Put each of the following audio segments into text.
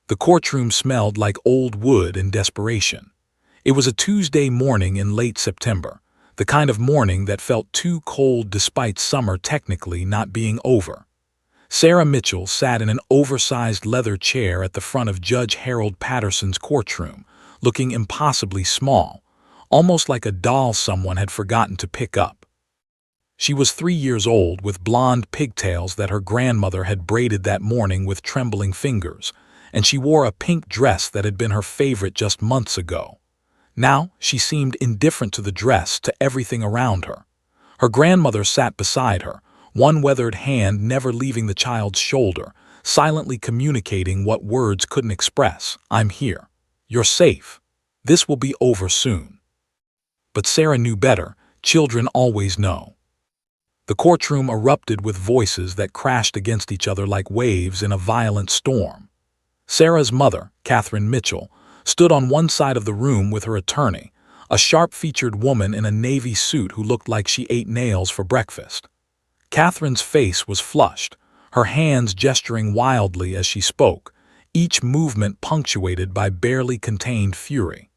The courtroom smelled like old wood and desperation. It was a Tuesday morning in late September, the kind of morning that felt too cold despite summer technically not being over. Sarah Mitchell sat in an oversized leather chair at the front of Judge Harold Patterson's courtroom, looking impossibly small, almost like a doll someone had forgotten to pick up. She was 3 years old with blonde pigtails that her grandmother had braided that morning with trembling fingers, and she wore a pink dress that had been her favorite just months ago. Now she seemed indifferent to the dress, to everything around her. Her grandmother sat beside her, one weathered hand never leaving the child's shoulder, silently communicating what words couldn't express. "I'm here. You're safe. This will be over soon." But Sarah knew better. Children always know. The courtroom erupted with voices that crashed against each other like waves in a violent storm. Sarah's mother, Catherine Mitchell, stood on one side of the room with her attorney, a sharp-featured woman in a navy suit who looked like she ate nails for breakfast. Catherine's face was flushed, her hands gesturing wildly as she spoke, each movement punctuated by barely contained fury.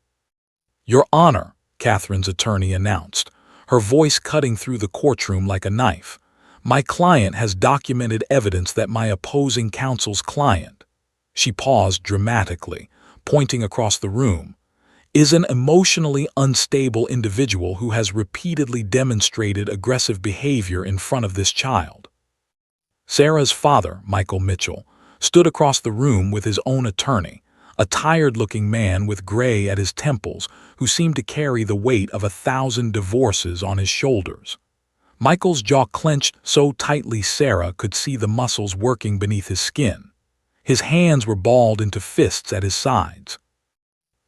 "Your Honor," Catherine's attorney announced, her voice cutting through the courtroom like a knife, "my client has documented evidence that my opposing counsel's client," she paused dramatically, pointing across the room, "is an emotionally unstable individual who has repeatedly demonstrated aggressive behavior in front of this child." Sarah's father, Michael Mitchell, stood across the room with his own attorney, a tired-looking man with gray at his temples who seemed to carry the weight of 1,000 divorces on his shoulders. Michael's jaw clenched so tightly Sarah could see the muscles working beneath his skin. His hands were balled into fists at his sides.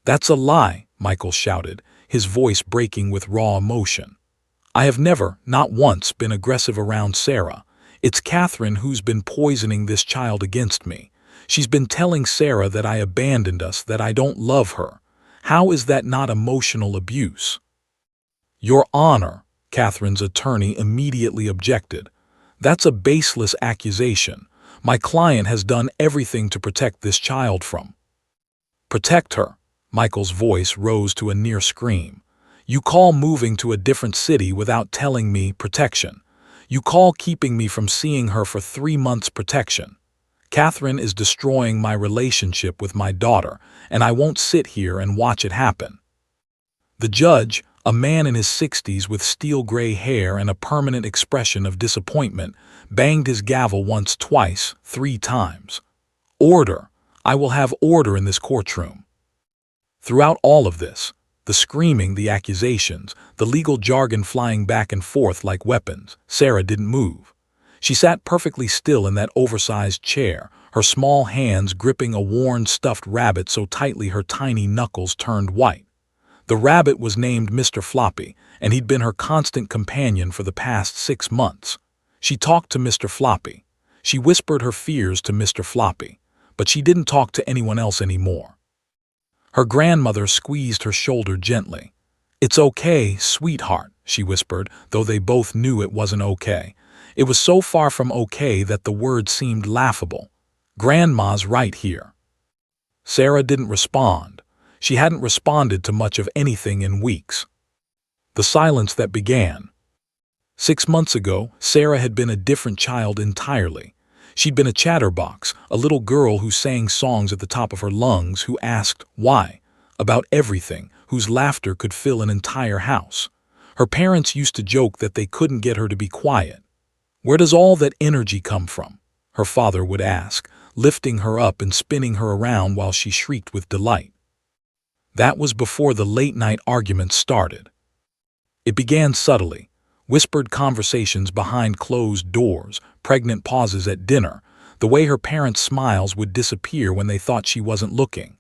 "That's a lie," Michael shouted, his voice breaking with raw emotion. "I have never, not once, been aggressive around Sarah. It's Catherine who's been poisoning this child against me. She's been telling Sarah that I abandoned us, that I don't love her. How is that not emotional abuse?" "Your Honor," Catherine's attorney immediately objected, "that's a baseless accusation. My client has done everything to protect this child from—" "Protect her?" Michael's voice rose to a near scream. "You call moving to a different city without telling me protection? You call keeping me from seeing her for 3 months protection? Catherine is destroying my relationship with my daughter, and I won't sit here and watch it happen." The judge, a man in his 60s with steel-gray hair and a permanent expression of disappointment, banged his gavel once, twice, 3 times. "Order! I will have order in this courtroom." Throughout all of this, the screaming, the accusations, the legal jargon flying back and forth like weapons, Sarah didn't move. She sat perfectly still in that oversized chair, her small hands gripping a worn stuffed rabbit so tightly her tiny knuckles turned white. The rabbit was named Mr. Floppy, and he'd been her constant companion for the past 6 months. She talked to Mr. Floppy. She whispered her fears to Mr. Floppy, but she didn't talk to anyone else anymore. Her grandmother squeezed her shoulder gently. "It's okay, sweetheart," she whispered, though they both knew it wasn't okay. It was so far from okay that the word seemed laughable. "Grandma's right here." Sarah didn't respond. She hadn't responded to much of anything in weeks. The silence that began. 6 months ago, Sarah had been a different child entirely. She'd been a chatterbox, a little girl who sang songs at the top of her lungs, who asked why, about everything, whose laughter could fill an entire house. Her parents used to joke that they couldn't get her to be quiet. "Where does all that energy come from?" her father would ask, lifting her up and spinning her around while she shrieked with delight. That was before the late-night arguments started. It began subtly, whispered conversations behind closed doors, pregnant pauses at dinner, the way her parents' smiles would disappear when they thought she wasn't looking.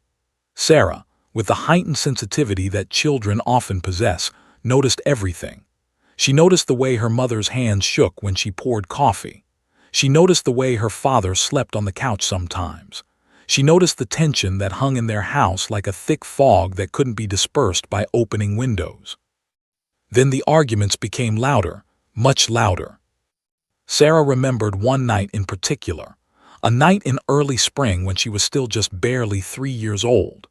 Sarah, with the heightened sensitivity that children often possess, noticed everything. She noticed the way her mother's hands shook when she poured coffee. She noticed the way her father slept on the couch sometimes. She noticed the tension that hung in their house like a thick fog that couldn't be dispersed by opening windows. Then the arguments became louder, much louder. Sarah remembered one night in particular, A night in early spring when she was still just barely 3 years old.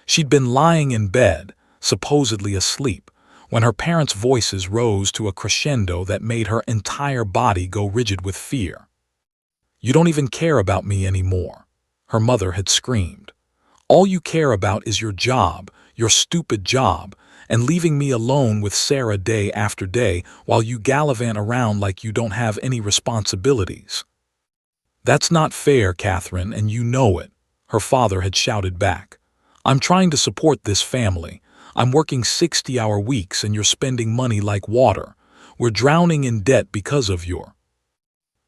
She'd been lying in bed, supposedly asleep, when her parents' voices rose to a crescendo that made her entire body go rigid with fear. "You don't even care about me anymore," her mother had screamed. "All you care about is your job, your stupid job, and leaving me alone with Sarah day after day while you gallivant around like you don't have any responsibilities." "That's not fair, Catherine, and you know it," her father had shouted back. "I'm trying to support this family. I'm working 60-hour weeks and you're spending money like water. We're drowning in debt because of your—"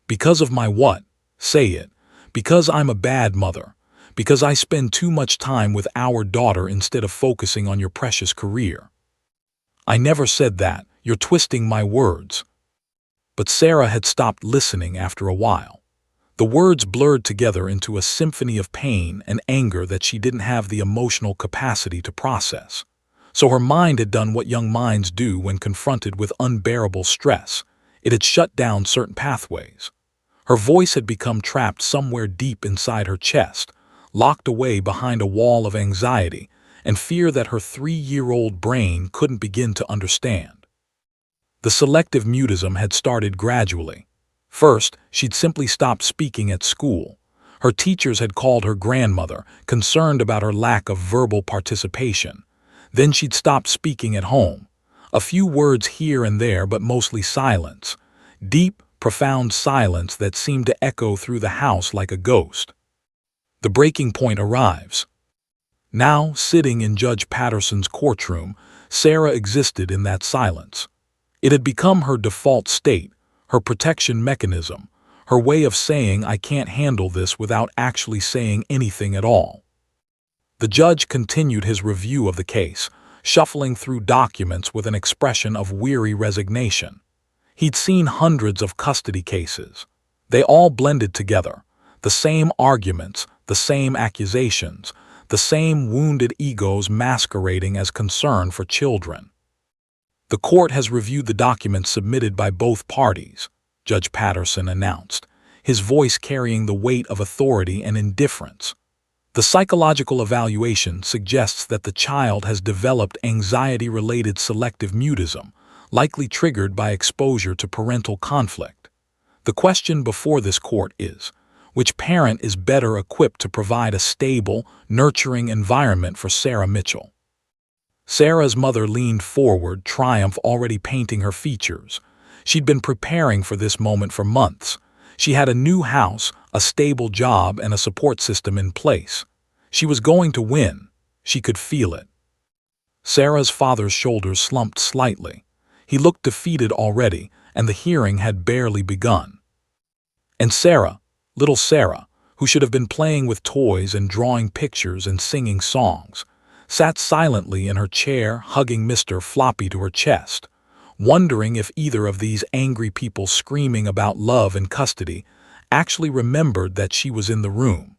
"Because of my what? Say it. Because I'm a bad mother. Because I spend too much time with our daughter instead of focusing on your precious career." "I never said that. You're twisting my words." But Sarah had stopped listening after a while. The words blurred together into a symphony of pain and anger that she didn't have the emotional capacity to process. So her mind had done what young minds do when confronted with unbearable stress. It had shut down certain pathways. Her voice had become trapped somewhere deep inside her chest, locked away behind a wall of anxiety and fear that her 3-year-old brain couldn't begin to understand. The selective mutism had started gradually. First, she'd simply stopped speaking at school. Her teachers had called her grandmother, concerned about her lack of verbal participation. Then she'd stopped speaking at home. A few words here and there, but mostly silence. Deep, profound silence that seemed to echo through the house like a ghost. The breaking point arrives. Now, sitting in Judge Patterson's courtroom, Sarah existed in that silence. It had become her default state, her protection mechanism, her way of saying I can't handle this without actually saying anything at all. The judge continued his review of the case, shuffling through documents with an expression of weary resignation. He'd seen hundreds of custody cases. They all blended together. The same arguments, the same accusations, the same wounded egos masquerading as concern for children. "The court has reviewed the documents submitted by both parties," Judge Patterson announced, his voice carrying the weight of authority and indifference. "The psychological evaluation suggests that the child has developed anxiety-related selective mutism, likely triggered by exposure to parental conflict. The question before this court is, which parent is better equipped to provide a stable, nurturing environment for Sarah Mitchell?" Sarah's mother leaned forward, triumph already painting her features. She'd been preparing for this moment for months. She had a new house, a stable job, and a support system in place. She was going to win. She could feel it. Sarah's father's shoulders slumped slightly. He looked defeated already, and the hearing had barely begun. And Sarah, little Sarah, who should have been playing with toys and drawing pictures and singing songs, sat silently in her chair, hugging Mr. Floppy to her chest, wondering if either of these angry people screaming about love and custody actually remembered that she was in the room.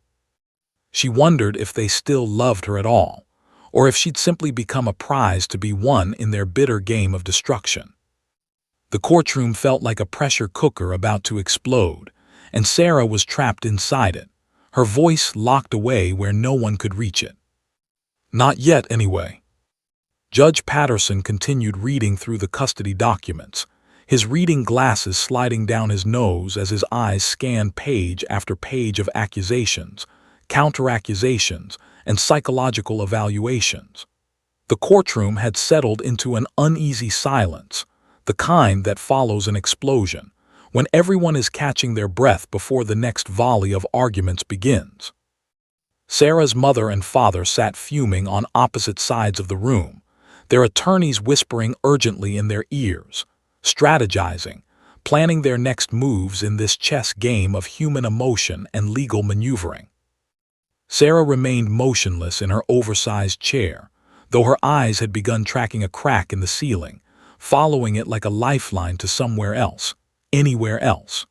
She wondered if they still loved her at all, or if she'd simply become a prize to be won in their bitter game of destruction. The courtroom felt like a pressure cooker about to explode, and Sarah was trapped inside it, her voice locked away where no one could reach it. "Not yet, anyway." Judge Patterson continued reading through the custody documents, his reading glasses sliding down his nose as his eyes scanned page after page of accusations, counter-accusations, and psychological evaluations. The courtroom had settled into an uneasy silence, the kind that follows an explosion, when everyone is catching their breath before the next volley of arguments begins. Sarah's mother and father sat fuming on opposite sides of the room, their attorneys whispering urgently in their ears, strategizing, planning their next moves in this chess game of human emotion and legal maneuvering. Sarah remained motionless in her oversized chair, though her eyes had begun tracking a crack in the ceiling, following it like a lifeline to somewhere else, anywhere else.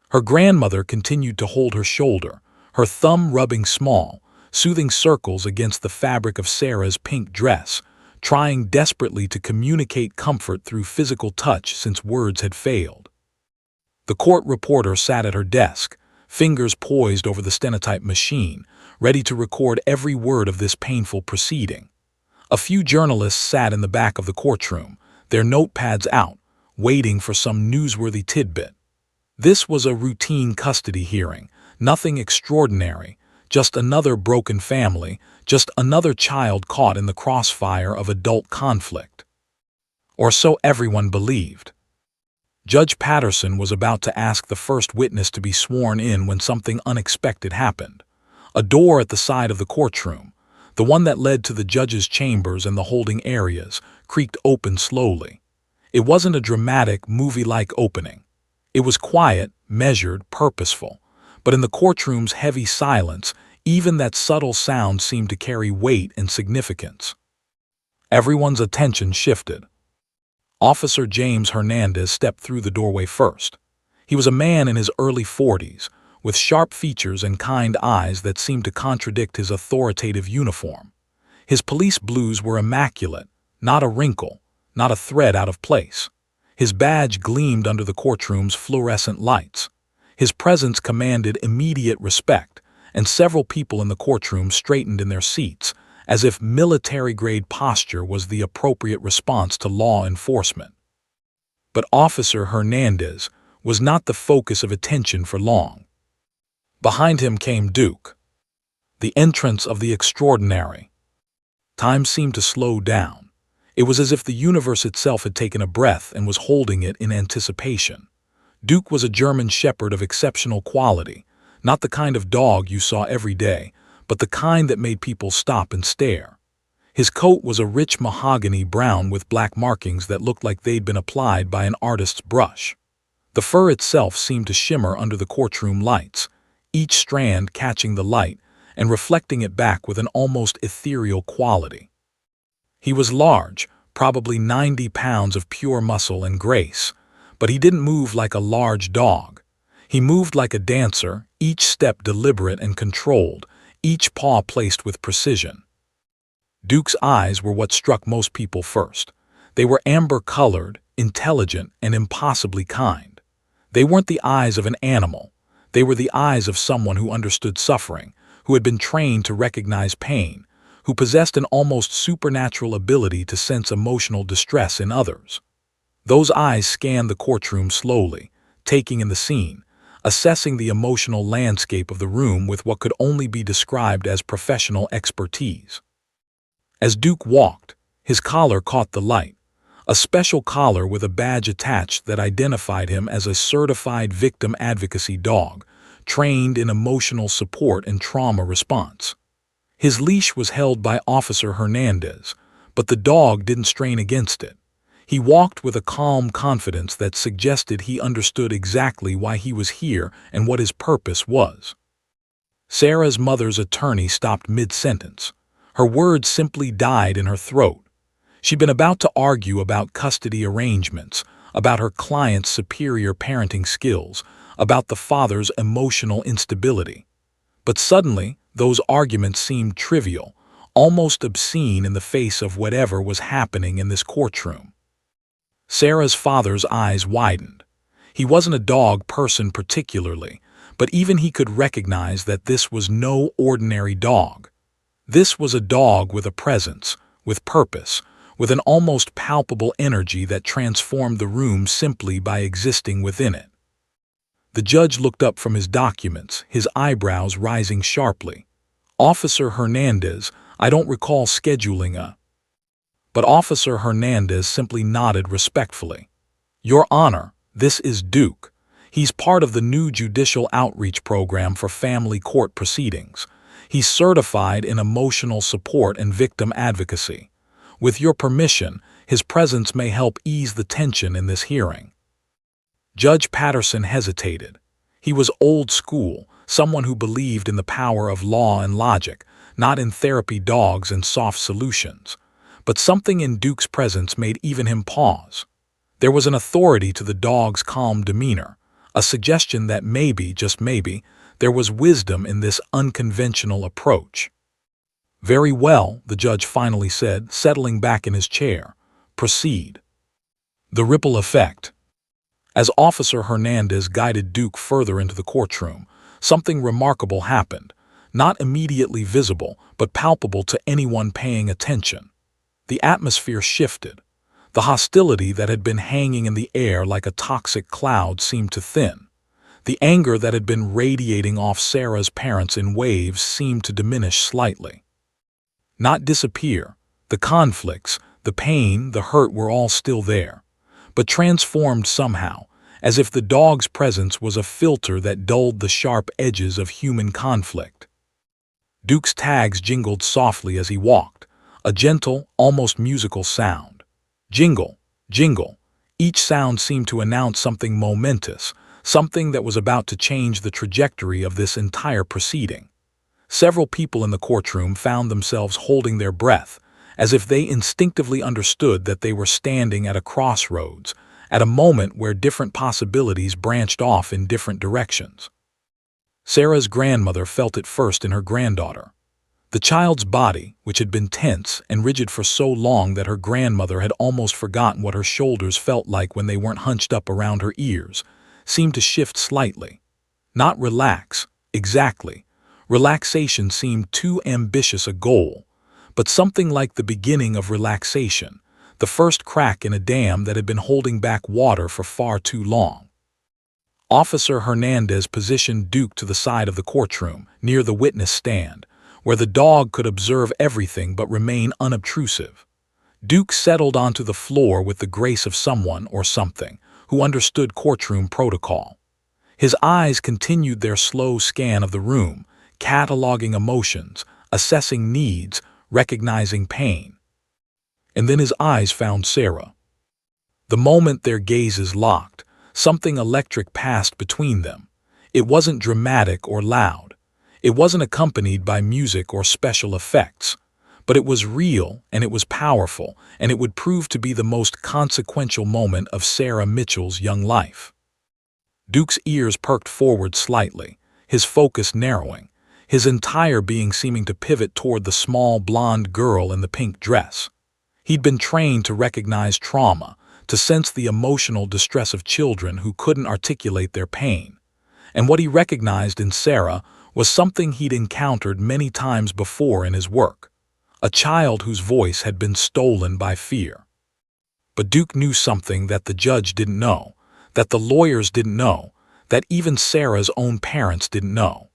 Her grandmother continued to hold her shoulder, her thumb rubbing small, soothing circles against the fabric of Sarah's pink dress, trying desperately to communicate comfort through physical touch since words had failed. The court reporter sat at her desk, fingers poised over the stenotype machine, ready to record every word of this painful proceeding. A few journalists sat in the back of the courtroom, their notepads out, waiting for some newsworthy tidbit. This was a routine custody hearing, nothing extraordinary, just another broken family, just another child caught in the crossfire of adult conflict. Or so everyone believed. Judge Patterson was about to ask the first witness to be sworn in when something unexpected happened. A door at the side of the courtroom, the one that led to the judge's chambers and the holding areas, creaked open slowly. It wasn't a dramatic, movie-like opening. It was quiet, measured, purposeful. But in the courtroom's heavy silence, even that subtle sound seemed to carry weight and significance. Everyone's attention shifted. Officer James Hernandez stepped through the doorway first. He was a man in his early 40s, with sharp features and kind eyes that seemed to contradict his authoritative uniform. His police blues were immaculate, not a wrinkle, not a thread out of place. His badge gleamed under the courtroom's fluorescent lights. His presence commanded immediate respect, and several people in the courtroom straightened in their seats, as if military-grade posture was the appropriate response to law enforcement. But Officer Hernandez was not the focus of attention for long. Behind him came Duke, the entrance of the extraordinary. Time seemed to slow down. It was as if the universe itself had taken a breath and was holding it in anticipation. Duke was a German shepherd of exceptional quality, not the kind of dog you saw every day, but the kind that made people stop and stare. His coat was a rich mahogany brown with black markings that looked like they'd been applied by an artist's brush. The fur itself seemed to shimmer under the courtroom lights, each strand catching the light and reflecting it back with an almost ethereal quality. He was large, probably 90 pounds of pure muscle and grace, but he didn't move like a large dog. He moved like a dancer, each step deliberate and controlled, each paw placed with precision. Duke's eyes were what struck most people first. They were amber-colored, intelligent, and impossibly kind. They weren't the eyes of an animal. They were the eyes of someone who understood suffering, who had been trained to recognize pain, who possessed an almost supernatural ability to sense emotional distress in others. Those eyes scanned the courtroom slowly, taking in the scene, assessing the emotional landscape of the room with what could only be described as professional expertise. As Duke walked, his collar caught the light, a special collar with a badge attached that identified him as a certified victim advocacy dog, trained in emotional support and trauma response. His leash was held by Officer Hernandez, but the dog didn't strain against it. He walked with a calm confidence that suggested he understood exactly why he was here and what his purpose was. Sarah's mother's attorney stopped mid-sentence. Her words simply died in her throat. She'd been about to argue about custody arrangements, about her client's superior parenting skills, about the father's emotional instability. But suddenly, those arguments seemed trivial, almost obscene in the face of whatever was happening in this courtroom. Sarah's father's eyes widened. He wasn't a dog person particularly, but even he could recognize that this was no ordinary dog. This was a dog with a presence, with purpose, with an almost palpable energy that transformed the room simply by existing within it. The judge looked up from his documents, his eyebrows rising sharply. "Officer Hernandez, I don't recall scheduling a..." But Officer Hernandez simply nodded respectfully. "Your Honor, this is Duke. He's part of the new judicial outreach program for family court proceedings. He's certified in emotional support and victim advocacy. With your permission, his presence may help ease the tension in this hearing." Judge Patterson hesitated. He was old school, someone who believed in the power of law and logic, not in therapy dogs and soft solutions. But something in Duke's presence made even him pause. There was an authority to the dog's calm demeanor, a suggestion that maybe, just maybe, there was wisdom in this unconventional approach. "Very well," the judge finally said, settling back in his chair. "Proceed." The ripple effect. As Officer Hernandez guided Duke further into the courtroom, something remarkable happened, not immediately visible, but palpable to anyone paying attention. The atmosphere shifted. The hostility that had been hanging in the air like a toxic cloud seemed to thin. The anger that had been radiating off Sarah's parents in waves seemed to diminish slightly. Not disappear. The conflicts, the pain, the hurt were all still there, but transformed somehow, as if the dog's presence was a filter that dulled the sharp edges of human conflict. Duke's tags jingled softly as he walked, a gentle, almost musical sound. Jingle, jingle. Each sound seemed to announce something momentous, something that was about to change the trajectory of this entire proceeding. Several people in the courtroom found themselves holding their breath, as if they instinctively understood that they were standing at a crossroads, at a moment where different possibilities branched off in different directions. Sarah's grandmother felt it first in her granddaughter. The child's body, which had been tense and rigid for so long that her grandmother had almost forgotten what her shoulders felt like when they weren't hunched up around her ears, seemed to shift slightly. Not relax, exactly. Relaxation seemed too ambitious a goal, but something like the beginning of relaxation, the first crack in a dam that had been holding back water for far too long. Officer Hernandez positioned Duke to the side of the courtroom, near the witness stand, where the dog could observe everything but remain unobtrusive. Duke settled onto the floor with the grace of someone or something who understood courtroom protocol. His eyes continued their slow scan of the room, cataloging emotions, assessing needs, recognizing pain. And then his eyes found Sarah. The moment their gazes locked, something electric passed between them. It wasn't dramatic or loud. It wasn't accompanied by music or special effects. But it was real, and it was powerful, and it would prove to be the most consequential moment of Sarah Mitchell's young life. Duke's ears perked forward slightly, his focus narrowing, his entire being seeming to pivot toward the small blonde girl in the pink dress. He'd been trained to recognize trauma, to sense the emotional distress of children who couldn't articulate their pain. And what he recognized in Sarah was something he'd encountered many times before in his work, a child whose voice had been stolen by fear. But Duke knew something that the judge didn't know, that the lawyers didn't know, that even Sarah's own parents didn't know.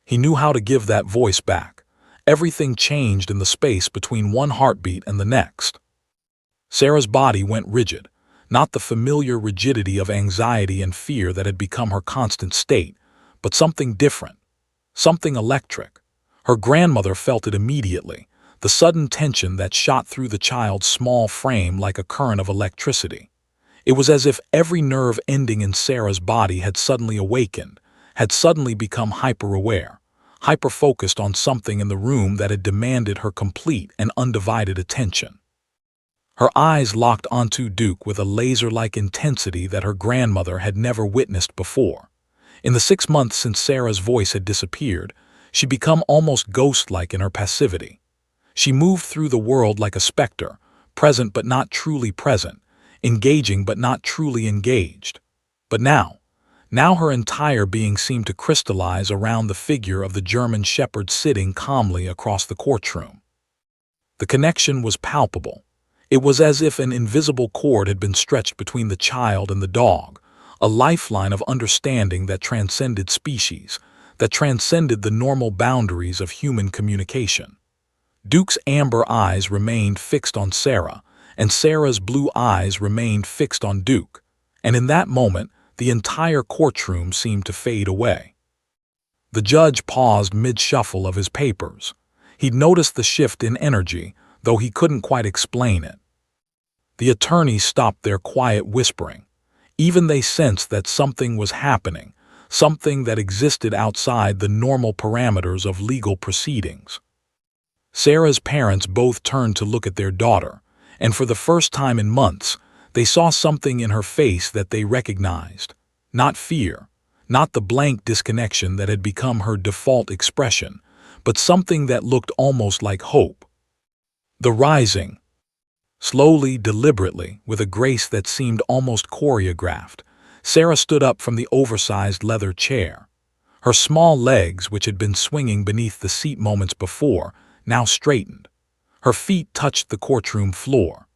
He knew how to give that voice back. Everything changed in the space between one heartbeat and the next. Sarah's body went rigid, not the familiar rigidity of anxiety and fear that had become her constant state, but something different, something electric. Her grandmother felt it immediately, the sudden tension that shot through the child's small frame like a current of electricity. It was as if every nerve ending in Sarah's body had suddenly awakened, had suddenly become hyper-aware, hyper-focused on something in the room that had demanded her complete and undivided attention. Her eyes locked onto Duke with a laser-like intensity that her grandmother had never witnessed before. In the 6 months since Sarah's voice had disappeared, she'd become almost ghost-like in her passivity. She moved through the world like a specter, present but not truly present, engaging but not truly engaged. But now her entire being seemed to crystallize around the figure of the German shepherd sitting calmly across the courtroom. The connection was palpable. It was as if an invisible cord had been stretched between the child and the dog, a lifeline of understanding that transcended species, that transcended the normal boundaries of human communication. Duke's amber eyes remained fixed on Sarah, and Sarah's blue eyes remained fixed on Duke, and in that moment, the entire courtroom seemed to fade away. The judge paused mid-shuffle of his papers. He'd noticed the shift in energy, though he couldn't quite explain it. The attorneys stopped their quiet whispering. Even they sensed that something was happening, something that existed outside the normal parameters of legal proceedings. Sarah's parents both turned to look at their daughter, and for the first time in months, they saw something in her face that they recognized. Not fear, not the blank disconnection that had become her default expression, but something that looked almost like hope. The rising. Slowly, deliberately, with a grace that seemed almost choreographed, Sarah stood up from the oversized leather chair. Her small legs, which had been swinging beneath the seat moments before, now straightened. Her feet touched the courtroom floor.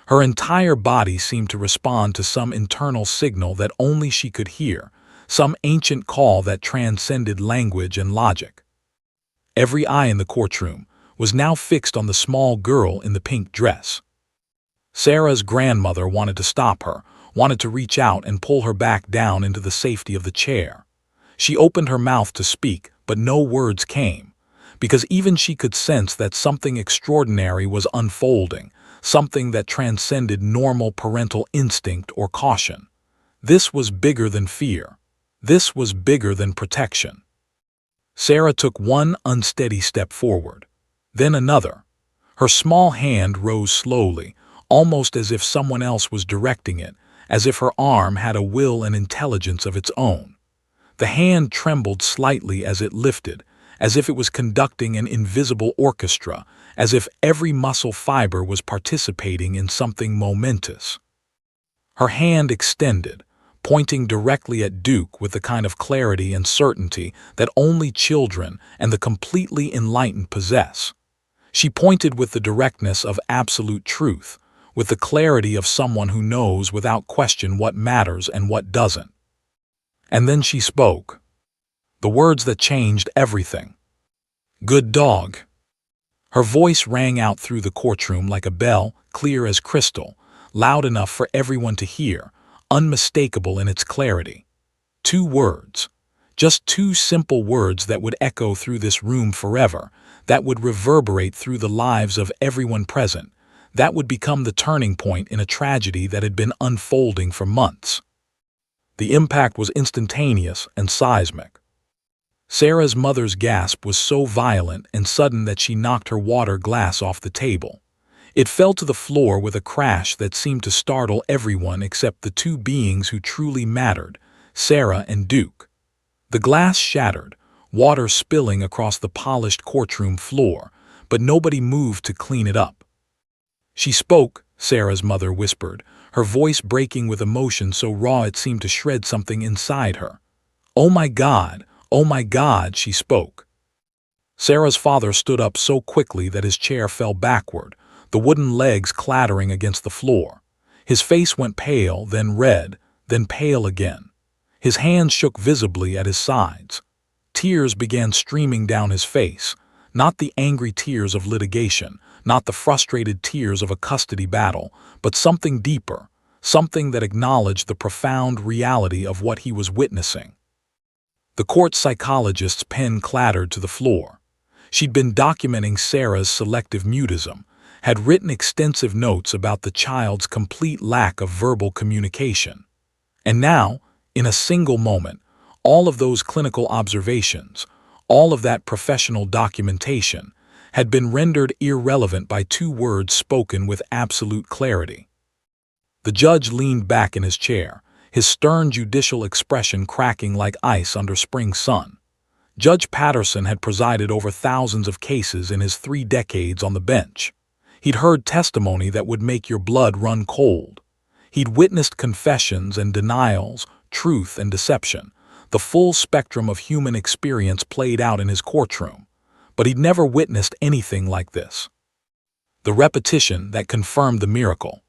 Her entire body seemed to respond to some internal signal that only she could hear, some ancient call that transcended language and logic. Every eye in the courtroom was now fixed on the small girl in the pink dress. Sarah's grandmother wanted to stop her, wanted to reach out and pull her back down into the safety of the chair. She opened her mouth to speak, but no words came, because even she could sense that something extraordinary was unfolding, something that transcended normal parental instinct or caution. This was bigger than fear. This was bigger than protection. Sarah took one unsteady step forward, then another. Her small hand rose slowly, almost as if someone else was directing it, as if her arm had a will and intelligence of its own. The hand trembled slightly as it lifted, as if it was conducting an invisible orchestra, as if every muscle fiber was participating in something momentous. Her hand extended, pointing directly at Duke with the kind of clarity and certainty that only children and the completely enlightened possess. She pointed with the directness of absolute truth, with the clarity of someone who knows without question what matters and what doesn't. And then she spoke. The words that changed everything. "Good dog." Her voice rang out through the courtroom like a bell, clear as crystal, loud enough for everyone to hear, unmistakable in its clarity. 2 words. Just 2 simple words that would echo through this room forever, that would reverberate through the lives of everyone present, that would become the turning point in a tragedy that had been unfolding for months. The impact was instantaneous and seismic. Sarah's mother's gasp was so violent and sudden that she knocked her water glass off the table. It fell to the floor with a crash that seemed to startle everyone except the 2 beings who truly mattered, Sarah and Duke. The glass shattered, water spilling across the polished courtroom floor, but nobody moved to clean it up. "She spoke," Sarah's mother whispered, her voice breaking with emotion so raw it seemed to shred something inside her. "Oh my God," she spoke. Sarah's father stood up so quickly that his chair fell backward, the wooden legs clattering against the floor. His face went pale, then red, then pale again. His hands shook visibly at his sides. Tears began streaming down his face, not the angry tears of litigation, not the frustrated tears of a custody battle, but something deeper, something that acknowledged the profound reality of what he was witnessing. The court psychologist's pen clattered to the floor. She'd been documenting Sarah's selective mutism, had written extensive notes about the child's complete lack of verbal communication. And now, in a single moment, all of those clinical observations, all of that professional documentation, had been rendered irrelevant by 2 words spoken with absolute clarity. The judge leaned back in his chair, his stern judicial expression cracking like ice under spring sun. Judge Patterson had presided over thousands of cases in his 3 decades on the bench. He'd heard testimony that would make your blood run cold. He'd witnessed confessions and denials, truth and deception, the full spectrum of human experience played out in his courtroom. But he'd never witnessed anything like this. The repetition that confirmed the miracle.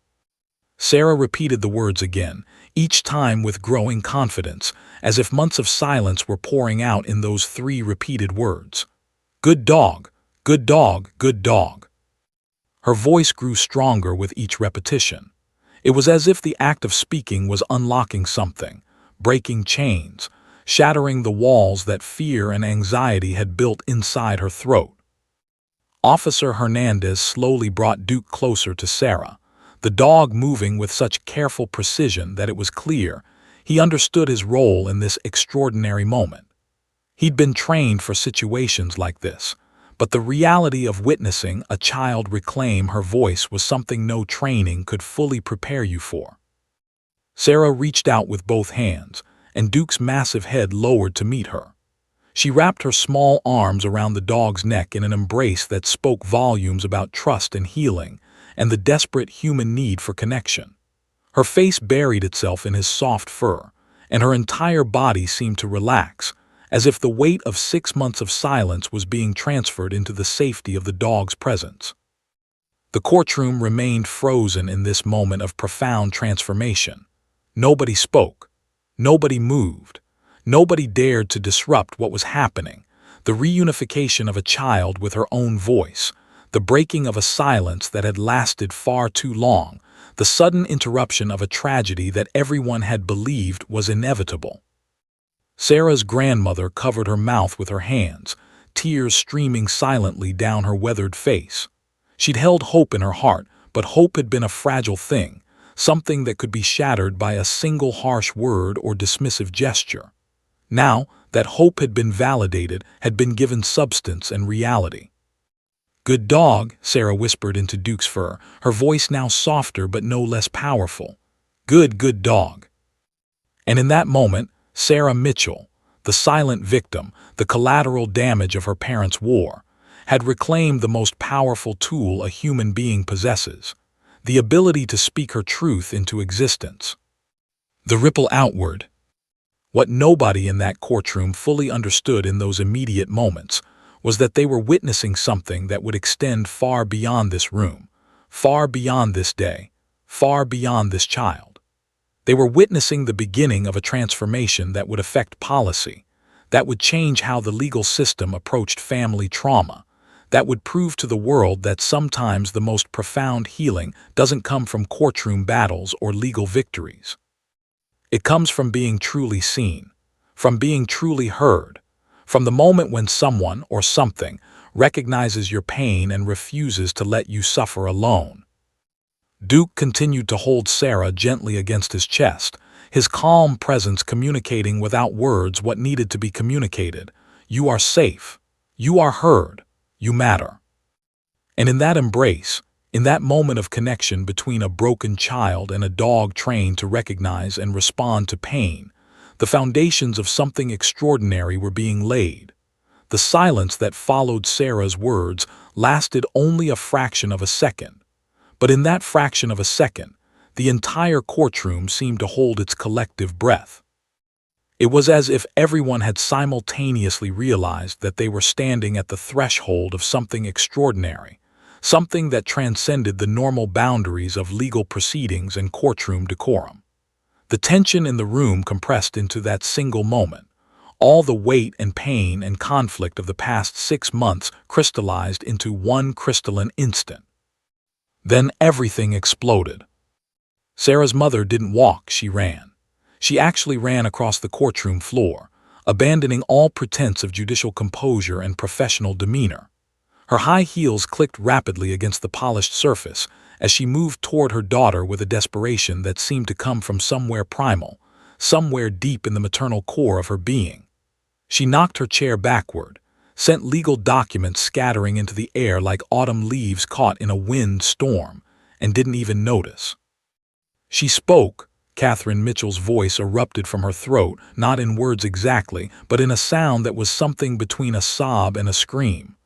Sarah repeated the words again, each time with growing confidence, as if months of silence were pouring out in those 3 repeated words. "Good dog, good dog, good dog." Her voice grew stronger with each repetition. It was as if the act of speaking was unlocking something, breaking chains, shattering the walls that fear and anxiety had built inside her throat. Officer Hernandez slowly brought Duke closer to Sarah, the dog moving with such careful precision that it was clear he understood his role in this extraordinary moment. He'd been trained for situations like this, but the reality of witnessing a child reclaim her voice was something no training could fully prepare you for. Sarah reached out with both hands, and Duke's massive head lowered to meet her. She wrapped her small arms around the dog's neck in an embrace that spoke volumes about trust and healing, and the desperate human need for connection. Her face buried itself in his soft fur, and her entire body seemed to relax, as if the weight of 6 months of silence was being transferred into the safety of the dog's presence. The courtroom remained frozen in this moment of profound transformation. Nobody spoke. Nobody moved. Nobody dared to disrupt what was happening. The reunification of a child with her own voice, the breaking of a silence that had lasted far too long, the sudden interruption of a tragedy that everyone had believed was inevitable. Sarah's grandmother covered her mouth with her hands, tears streaming silently down her weathered face. She'd held hope in her heart, but hope had been a fragile thing, something that could be shattered by a single harsh word or dismissive gesture. Now that hope had been validated, had been given substance and reality. "Good dog," Sarah whispered into Duke's fur, her voice now softer but no less powerful. Good dog." And in that moment, Sarah Mitchell, the silent victim, the collateral damage of her parents' war, had reclaimed the most powerful tool a human being possesses, the ability to speak her truth into existence. The ripple outward. What nobody in that courtroom fully understood in those immediate moments was that they were witnessing something that would extend far beyond this room, far beyond this day, far beyond this child. They were witnessing the beginning of a transformation that would affect policy, that would change how the legal system approached family trauma, that would prove to the world that sometimes the most profound healing doesn't come from courtroom battles or legal victories. It comes from being truly seen, from being truly heard, from the moment when someone or something recognizes your pain and refuses to let you suffer alone. Duke continued to hold Sarah gently against his chest, his calm presence communicating without words what needed to be communicated. "You are safe. You are heard. You matter." And in that embrace, in that moment of connection between a broken child and a dog trained to recognize and respond to pain, the foundations of something extraordinary were being laid. The silence that followed Sarah's words lasted only a fraction of a second, but in that fraction of a second, the entire courtroom seemed to hold its collective breath. It was as if everyone had simultaneously realized that they were standing at the threshold of something extraordinary, something that transcended the normal boundaries of legal proceedings and courtroom decorum. The tension in the room compressed into that single moment. All the weight and pain and conflict of the past 6 months crystallized into one crystalline instant. Then everything exploded. Sarah's mother didn't walk, she ran. She actually ran across the courtroom floor, abandoning all pretense of judicial composure and professional demeanor. Her high heels clicked rapidly against the polished surface as she moved toward her daughter with a desperation that seemed to come from somewhere primal, somewhere deep in the maternal core of her being. She knocked her chair backward, sent legal documents scattering into the air like autumn leaves caught in a wind storm, and didn't even notice. She spoke. Catherine Mitchell's voice erupted from her throat, not in words exactly, but in a sound that was something between a sob and a scream.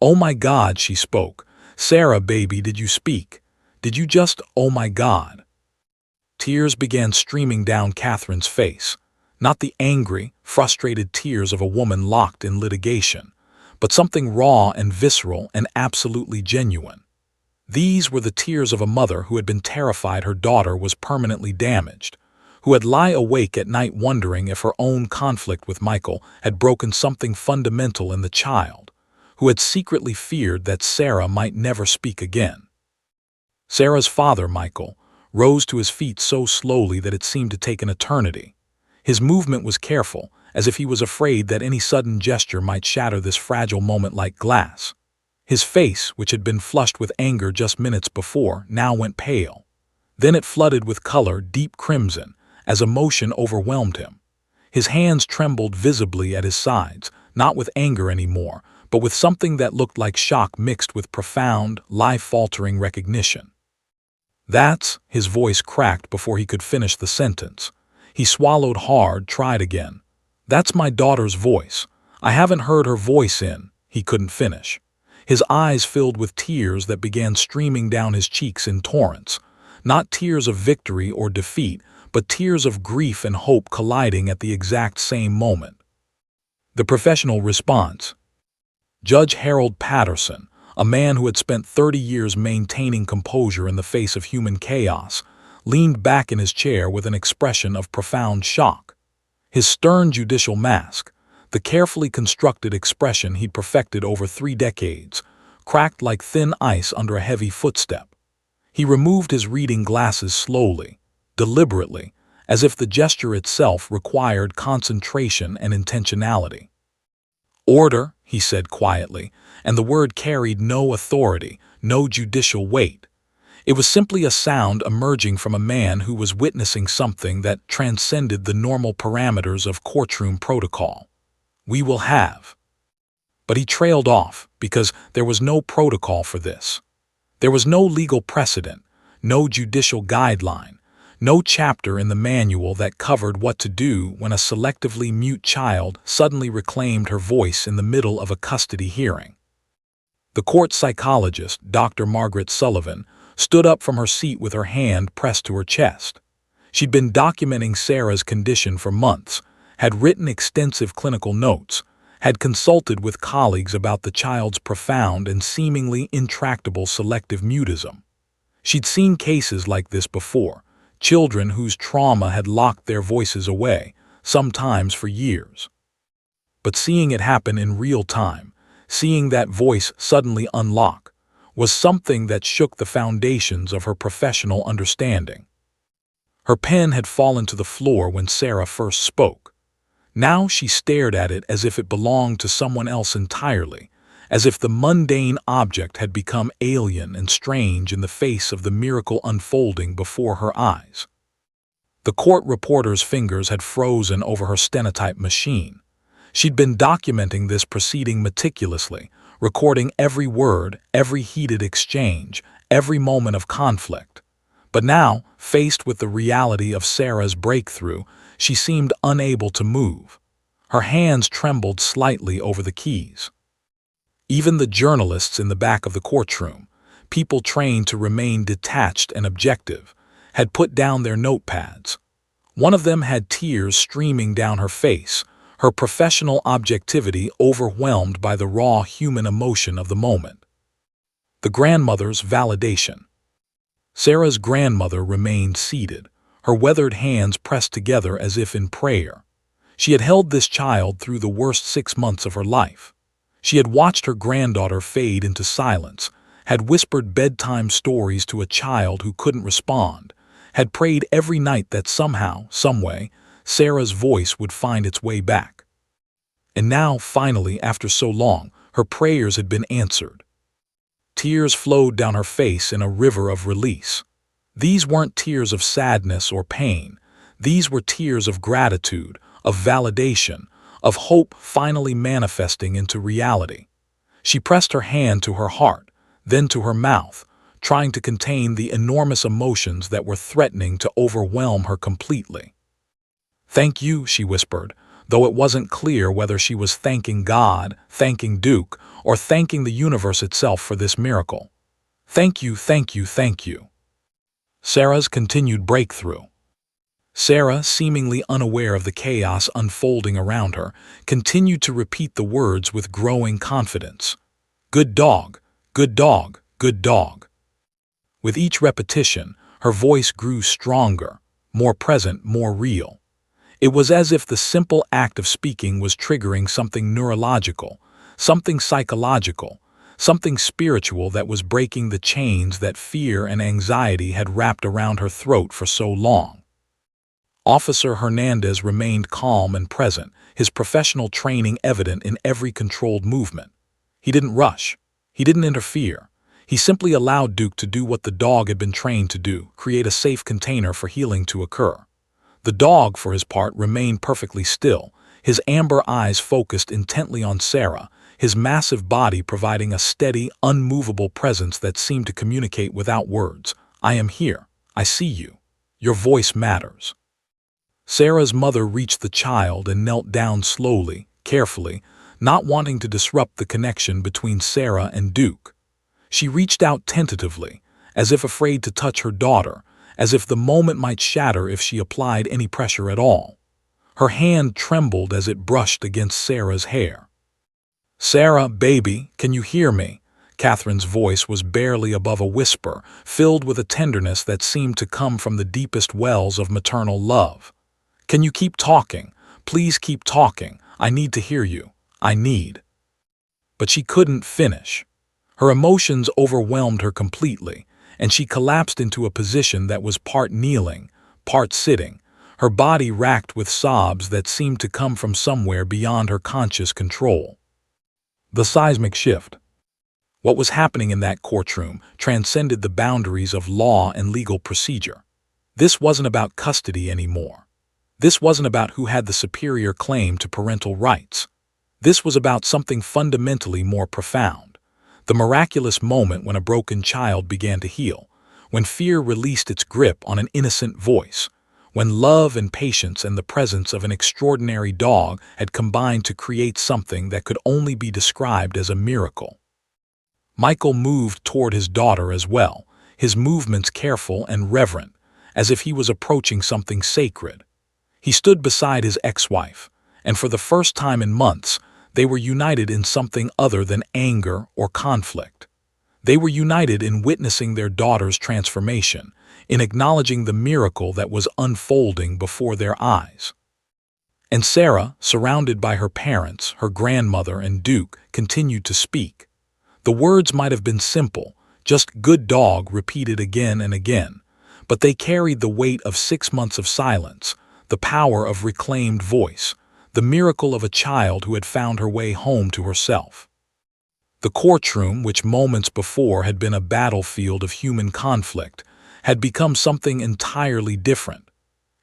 "Oh my God," she spoke. "Sarah, baby, did you speak? Did you just, oh my God?" Tears began streaming down Catherine's face, not the angry, frustrated tears of a woman locked in litigation, but something raw and visceral and absolutely genuine. These were the tears of a mother who had been terrified her daughter was permanently damaged, who had lie awake at night wondering if her own conflict with Michael had broken something fundamental in the child, who had secretly feared that Sarah might never speak again. Sarah's father, Michael, rose to his feet so slowly that it seemed to take an eternity. His movement was careful, as if he was afraid that any sudden gesture might shatter this fragile moment like glass. His face, which had been flushed with anger just minutes before, now went pale. Then it flooded with color, deep crimson, as emotion overwhelmed him. His hands trembled visibly at his sides, not with anger anymore, but with something that looked like shock mixed with profound, life-altering recognition. "That's," his voice cracked before he could finish the sentence. He swallowed hard, tried again. "That's my daughter's voice. I haven't heard her voice in," he couldn't finish. His eyes filled with tears that began streaming down his cheeks in torrents, not tears of victory or defeat, but tears of grief and hope colliding at the exact same moment. The professional response. Judge Harold Patterson, a man who had spent 30 years maintaining composure in the face of human chaos, leaned back in his chair with an expression of profound shock. His stern judicial mask, the carefully constructed expression he'd perfected over 3 decades, cracked like thin ice under a heavy footstep. He removed his reading glasses slowly, deliberately, as if the gesture itself required concentration and intentionality. "Order," he said quietly, and the word carried no authority, no judicial weight. It was simply a sound emerging from a man who was witnessing something that transcended the normal parameters of courtroom protocol. "We will have." But he trailed off because there was no protocol for this. There was no legal precedent, no judicial guideline, no chapter in the manual that covered what to do when a selectively mute child suddenly reclaimed her voice in the middle of a custody hearing. The court psychologist, Dr. Margaret Sullivan, stood up from her seat with her hand pressed to her chest. She'd been documenting Sarah's condition for months, had written extensive clinical notes, had consulted with colleagues about the child's profound and seemingly intractable selective mutism. She'd seen cases like this before, children whose trauma had locked their voices away, sometimes for years. But seeing it happen in real time, seeing that voice suddenly unlock, was something that shook the foundations of her professional understanding. Her pen had fallen to the floor when Sarah first spoke. Now she stared at it as if it belonged to someone else entirely, as if the mundane object had become alien and strange in the face of the miracle unfolding before her eyes. The court reporter's fingers had frozen over her stenotype machine. She'd been documenting this proceeding meticulously, recording every word, every heated exchange, every moment of conflict. But now, faced with the reality of Sarah's breakthrough, she seemed unable to move. Her hands trembled slightly over the keys. Even the journalists in the back of the courtroom, people trained to remain detached and objective, had put down their notepads. One of them had tears streaming down her face, her professional objectivity overwhelmed by the raw human emotion of the moment. The grandmother's validation. Sarah's grandmother remained seated, her weathered hands pressed together as if in prayer. She had held this child through the worst 6 months of her life. She had watched her granddaughter fade into silence, had whispered bedtime stories to a child who couldn't respond, had prayed every night that somehow, someway, Sarah's voice would find its way back. And now, finally, after so long, her prayers had been answered. Tears flowed down her face in a river of release. These weren't tears of sadness or pain. These were tears of gratitude, of validation, of hope finally manifesting into reality. She pressed her hand to her heart, then to her mouth, trying to contain the enormous emotions that were threatening to overwhelm her completely. "Thank you," she whispered, though it wasn't clear whether she was thanking God, thanking Duke, or thanking the universe itself for this miracle. "Thank you, thank you, thank you." Sarah's continued breakthrough. Sarah, seemingly unaware of the chaos unfolding around her, continued to repeat the words with growing confidence. "Good dog, good dog, good dog." With each repetition, her voice grew stronger, more present, more real. It was as if the simple act of speaking was triggering something neurological, something psychological, something spiritual that was breaking the chains that fear and anxiety had wrapped around her throat for so long. Officer Hernandez remained calm and present, his professional training evident in every controlled movement. He didn't rush. He didn't interfere. He simply allowed Duke to do what the dog had been trained to do, create a safe container for healing to occur. The dog, for his part, remained perfectly still, his amber eyes focused intently on Sarah, his massive body providing a steady, unmovable presence that seemed to communicate without words. "I am here. I see you. Your voice matters." Sarah's mother reached the child and knelt down slowly, carefully, not wanting to disrupt the connection between Sarah and Duke. She reached out tentatively, as if afraid to touch her daughter, as if the moment might shatter if she applied any pressure at all. Her hand trembled as it brushed against Sarah's hair. "Sarah, baby, can you hear me?" Catherine's voice was barely above a whisper, filled with a tenderness that seemed to come from the deepest wells of maternal love. "Can you keep talking? Please keep talking. I need to hear you. I need." But she couldn't finish. Her emotions overwhelmed her completely, and she collapsed into a position that was part kneeling, part sitting, her body racked with sobs that seemed to come from somewhere beyond her conscious control. The seismic shift. What was happening in that courtroom transcended the boundaries of law and legal procedure. This wasn't about custody anymore. This wasn't about who had the superior claim to parental rights. This was about something fundamentally more profound. The miraculous moment when a broken child began to heal, when fear released its grip on an innocent voice, when love and patience and the presence of an extraordinary dog had combined to create something that could only be described as a miracle. Michael moved toward his daughter as well, his movements careful and reverent, as if he was approaching something sacred. He stood beside his ex-wife, and for the first time in months, they were united in something other than anger or conflict. They were united in witnessing their daughter's transformation, in acknowledging the miracle that was unfolding before their eyes. And Sarah, surrounded by her parents, her grandmother, and Duke, continued to speak. The words might have been simple, just "good dog" repeated again and again, but they carried the weight of 6 months of silence, the power of reclaimed voice, the miracle of a child who had found her way home to herself. The courtroom, which moments before had been a battlefield of human conflict, had become something entirely different.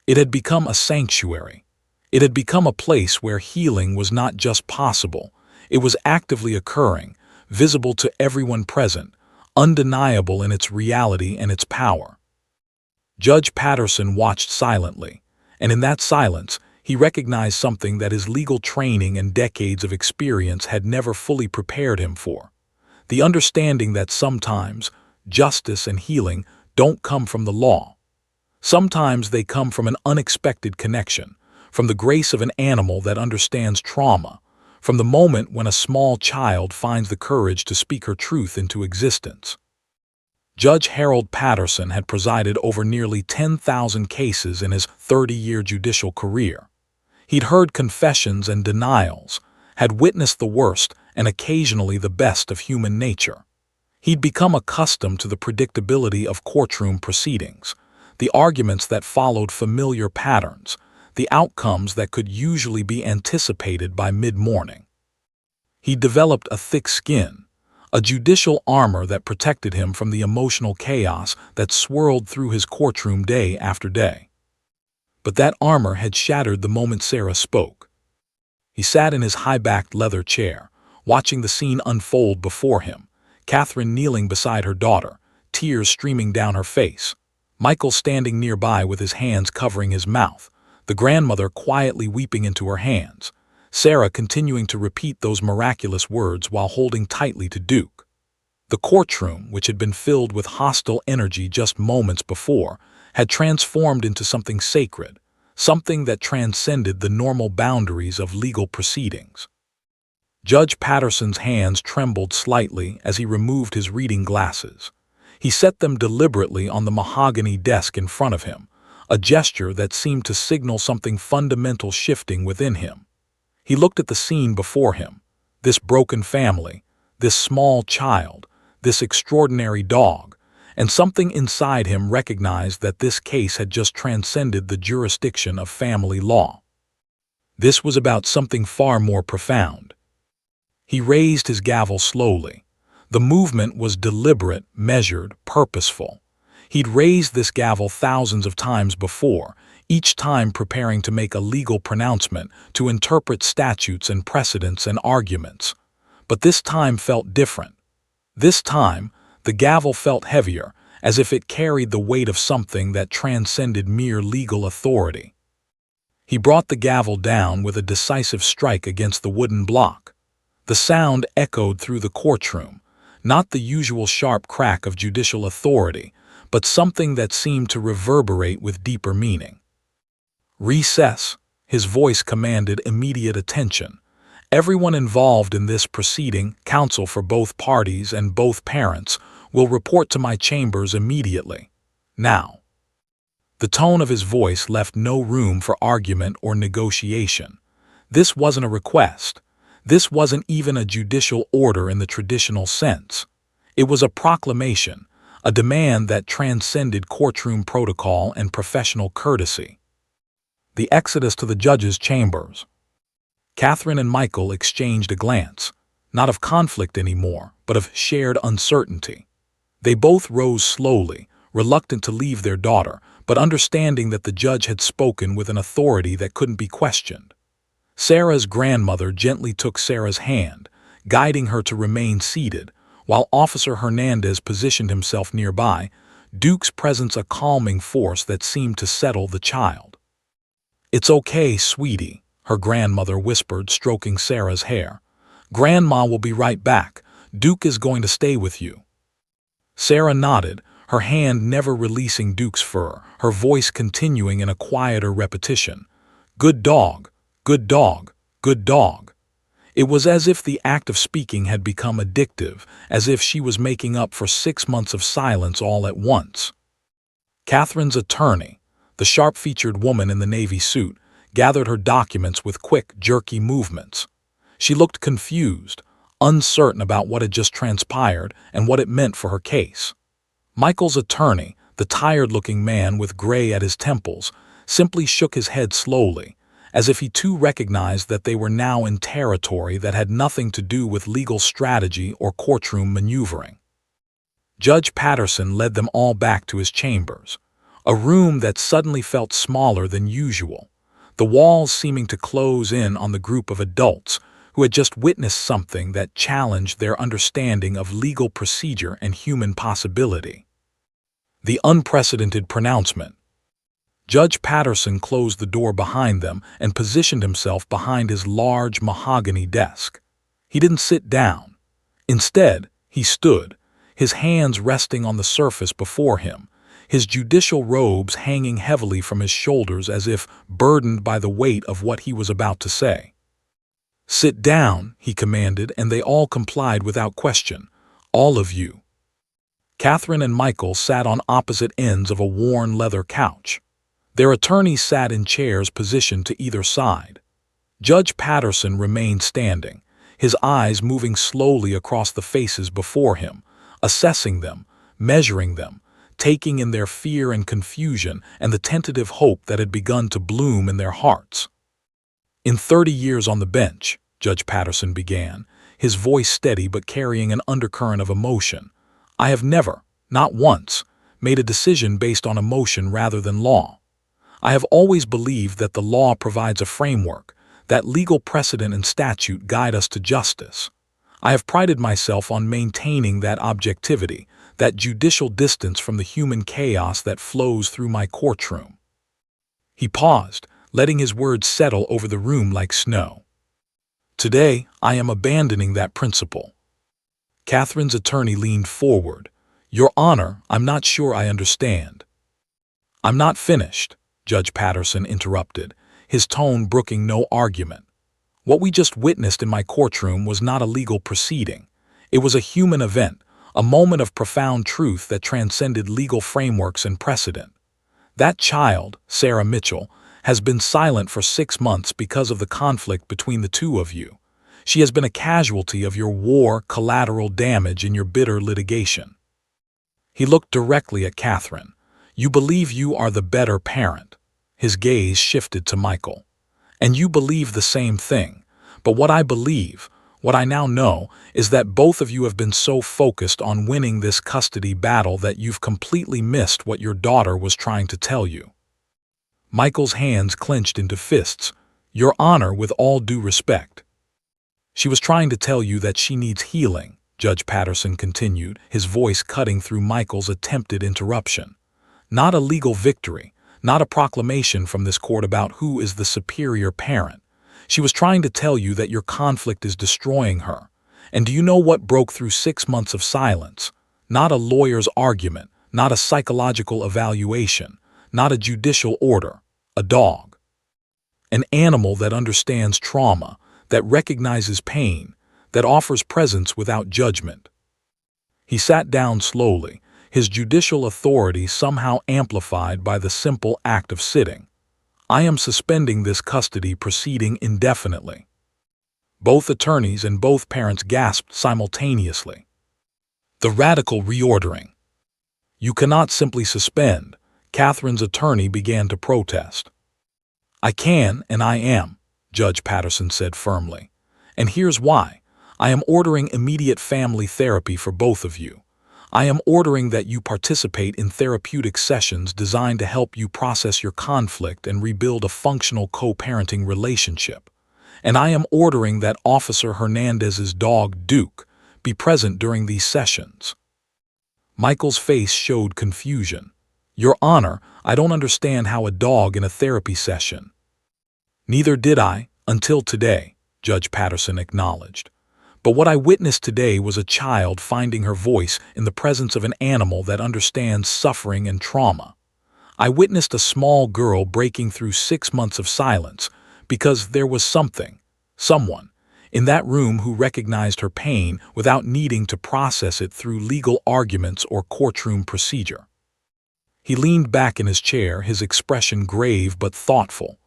It had become a sanctuary. It had become a place where healing was not just possible, it was actively occurring, visible to everyone present, undeniable in its reality and its power. Judge Patterson watched silently, and in that silence, he recognized something that his legal training and decades of experience had never fully prepared him for. The understanding that sometimes justice and healing don't come from the law. Sometimes they come from an unexpected connection, from the grace of an animal that understands trauma, from the moment when a small child finds the courage to speak her truth into existence. Judge Harold Patterson had presided over nearly 10,000 cases in his 30-year judicial career. He'd heard confessions and denials, had witnessed the worst and occasionally the best of human nature. He'd become accustomed to the predictability of courtroom proceedings, the arguments that followed familiar patterns, the outcomes that could usually be anticipated by mid-morning. He developed a thick skin, a judicial armor that protected him from the emotional chaos that swirled through his courtroom day after day. But that armor had shattered the moment Sarah spoke. He sat in his high-backed leather chair, watching the scene unfold before him, Catherine kneeling beside her daughter, tears streaming down her face, Michael standing nearby with his hands covering his mouth, the grandmother quietly weeping into her hands, Sarah continuing to repeat those miraculous words while holding tightly to Duke. The courtroom, which had been filled with hostile energy just moments before, had transformed into something sacred, something that transcended the normal boundaries of legal proceedings. Judge Patterson's hands trembled slightly as he removed his reading glasses. He set them deliberately on the mahogany desk in front of him, a gesture that seemed to signal something fundamental shifting within him. He looked at the scene before him, this broken family, this small child, this extraordinary dog, and something inside him recognized that this case had just transcended the jurisdiction of family law. This was about something far more profound. He raised his gavel slowly. The movement was deliberate, measured, purposeful. He'd raised this gavel thousands of times before, each time preparing to make a legal pronouncement, to interpret statutes and precedents and arguments. But this time felt different. This time, the gavel felt heavier, as if it carried the weight of something that transcended mere legal authority. He brought the gavel down with a decisive strike against the wooden block. The sound echoed through the courtroom, not the usual sharp crack of judicial authority, but something that seemed to reverberate with deeper meaning. "Recess," His voice commanded immediate attention. Everyone involved in this proceeding, counsel for both parties and both parents, will report to my chambers immediately. Now. The tone of his voice left no room for argument or negotiation. This wasn't a request. This wasn't even a judicial order in the traditional sense. It was a proclamation, a demand that transcended courtroom protocol and professional courtesy. The exodus to the judge's chambers. Catherine and Michael exchanged a glance, not of conflict anymore, but of shared uncertainty. They both rose slowly, reluctant to leave their daughter, but understanding that the judge had spoken with an authority that couldn't be questioned. Sarah's grandmother gently took Sarah's hand, guiding her to remain seated, while Officer Hernandez positioned himself nearby, Duke's presence a calming force that seemed to settle the child. "It's okay, sweetie," her grandmother whispered, stroking Sarah's hair. "Grandma will be right back. Duke is going to stay with you." Sarah nodded, her hand never releasing Duke's fur, her voice continuing in a quieter repetition. "Good dog, good dog, good dog." It was as if the act of speaking had become addictive, as if she was making up for 6 months of silence all at once. Catherine's attorney, the sharp-featured woman in the navy suit, gathered her documents with quick, jerky movements. She looked confused, uncertain about what had just transpired and what it meant for her case. Michael's attorney, the tired-looking man with gray at his temples, simply shook his head slowly, as if he too recognized that they were now in territory that had nothing to do with legal strategy or courtroom maneuvering. Judge Patterson led them all back to his chambers, a room that suddenly felt smaller than usual, the walls seeming to close in on the group of adults who had just witnessed something that challenged their understanding of legal procedure and human possibility. The unprecedented pronouncement. Judge Patterson closed the door behind them and positioned himself behind his large mahogany desk. He didn't sit down. Instead, he stood, his hands resting on the surface before him, his judicial robes hanging heavily from his shoulders as if burdened by the weight of what he was about to say. "Sit down," he commanded, and they all complied without question. "All of you." Catherine and Michael sat on opposite ends of a worn leather couch. Their attorneys sat in chairs positioned to either side. Judge Patterson remained standing, his eyes moving slowly across the faces before him, assessing them, measuring them, taking in their fear and confusion and the tentative hope that had begun to bloom in their hearts. "In 30 years on the bench," Judge Patterson began, his voice steady but carrying an undercurrent of emotion, "I have never, not once, made a decision based on emotion rather than law. I have always believed that the law provides a framework, that legal precedent and statute guide us to justice. I have prided myself on maintaining that objectivity, that judicial distance from the human chaos that flows through my courtroom." He paused, letting his words settle over the room like snow. "Today, I am abandoning that principle." Catherine's attorney leaned forward. "Your Honor, I'm not sure I understand." "I'm not finished," Judge Patterson interrupted, his tone brooking no argument. "What we just witnessed in my courtroom was not a legal proceeding. It was a human event, a moment of profound truth that transcended legal frameworks and precedent. That child, Sarah Mitchell, has been silent for 6 months because of the conflict between the two of you. She has been a casualty of your war collateral damage in your bitter litigation." He looked directly at Catherine. "You believe you are the better parent." His gaze shifted to Michael. "And you believe the same thing. But what I believe, what I now know, is that both of you have been so focused on winning this custody battle that you've completely missed what your daughter was trying to tell you." Michael's hands clenched into fists. "Your Honor, with all due respect." "She was trying to tell you that she needs healing," Judge Patterson continued, his voice cutting through Michael's attempted interruption. "Not a legal victory, not a proclamation from this court about who is the superior parent. She was trying to tell you that your conflict is destroying her. And do you know what broke through 6 months of silence? Not a lawyer's argument, not a psychological evaluation, not a judicial order. A dog." An animal that understands trauma, that recognizes pain, that offers presence without judgment. He sat down slowly, his judicial authority somehow amplified by the simple act of sitting. I am suspending this custody proceeding indefinitely. Both attorneys and both parents gasped simultaneously. The radical reordering. You cannot simply suspend. Catherine's attorney began to protest. I can and I am, Judge Patterson said firmly. And here's why. I am ordering immediate family therapy for both of you. I am ordering that you participate in therapeutic sessions designed to help you process your conflict and rebuild a functional co-parenting relationship. And I am ordering that Officer Hernandez's dog, Duke, be present during these sessions. Michael's face showed confusion. Your Honor, I don't understand how a dog in a therapy session. Neither did I, until today, Judge Patterson acknowledged. But what I witnessed today was a child finding her voice in the presence of an animal that understands suffering and trauma. I witnessed a small girl breaking through 6 months of silence because there was someone, in that room who recognized her pain without needing to process it through legal arguments or courtroom procedure. He leaned back in his chair, his expression grave but thoughtful.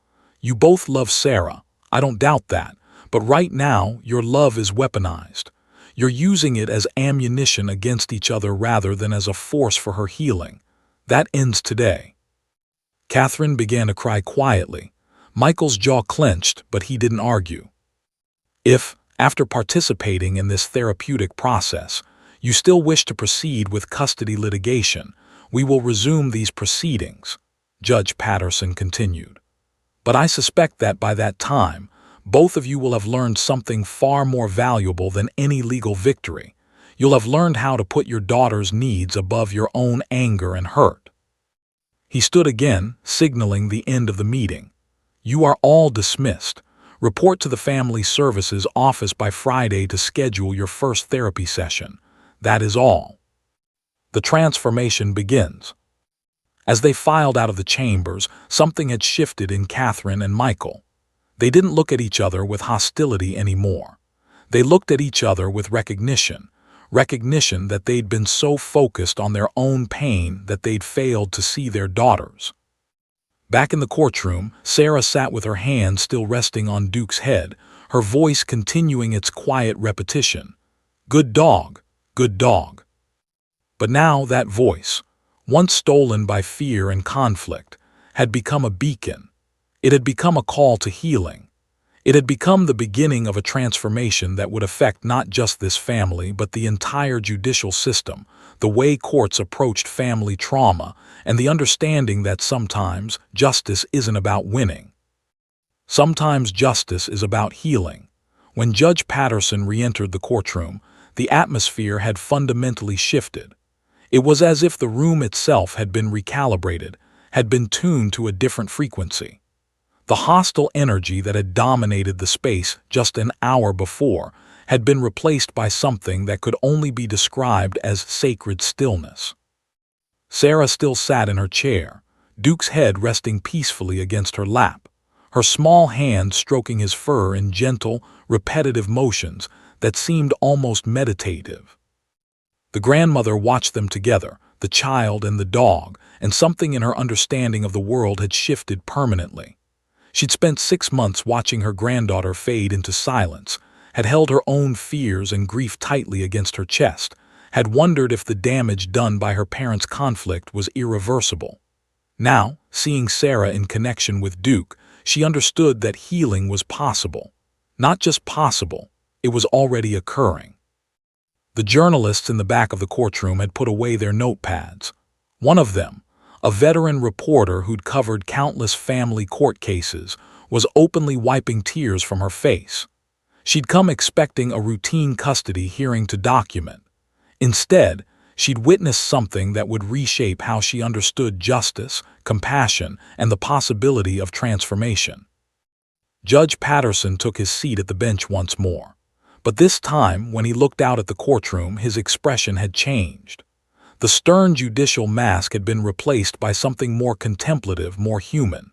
You both love Sarah, I don't doubt that. But right now, your love is weaponized. You're using it as ammunition against each other rather than as a force for her healing. That ends today. Catherine began to cry quietly. Michael's jaw clenched, but he didn't argue. If, after participating in this therapeutic process, you still wish to proceed with custody litigation, we will resume these proceedings, Judge Patterson continued. But I suspect that by that time, both of you will have learned something far more valuable than any legal victory. You'll have learned how to put your daughter's needs above your own anger and hurt. He stood again, signaling the end of the meeting. You are all dismissed. Report to the Family Services office by Friday to schedule your first therapy session. That is all. The transformation begins. As they filed out of the chambers, something had shifted in Catherine and Michael. They didn't look at each other with hostility anymore. They looked at each other with recognition that they'd been so focused on their own pain that they'd failed to see their daughters. Back in the courtroom, Sarah sat with her hand still resting on Duke's head, her voice continuing its quiet repetition. Good dog, good dog. But now that voice, once stolen by fear and conflict, had become a beacon. It had become a call to healing. It had become the beginning of a transformation that would affect not just this family but the entire judicial system, the way courts approached family trauma, and the understanding that sometimes justice isn't about winning. Sometimes justice is about healing. When Judge Patterson re-entered the courtroom, the atmosphere had fundamentally shifted. It was as if the room itself had been recalibrated, had been tuned to a different frequency. The hostile energy that had dominated the space just an hour before had been replaced by something that could only be described as sacred stillness. Sarah still sat in her chair, Duke's head resting peacefully against her lap, her small hand stroking his fur in gentle, repetitive motions that seemed almost meditative. The grandmother watched them together, the child and the dog, and something in her understanding of the world had shifted permanently. She'd spent 6 months watching her granddaughter fade into silence, had held her own fears and grief tightly against her chest, had wondered if the damage done by her parents' conflict was irreversible. Now, seeing Sarah in connection with Duke, she understood that healing was possible. Not just possible, it was already occurring. The journalists in the back of the courtroom had put away their notepads. One of them, a veteran reporter who'd covered countless family court cases, was openly wiping tears from her face. She'd come expecting a routine custody hearing to document. Instead, she'd witnessed something that would reshape how she understood justice, compassion, and the possibility of transformation. Judge Patterson took his seat at the bench once more. But this time, when he looked out at the courtroom, his expression had changed. The stern judicial mask had been replaced by something more contemplative, more human.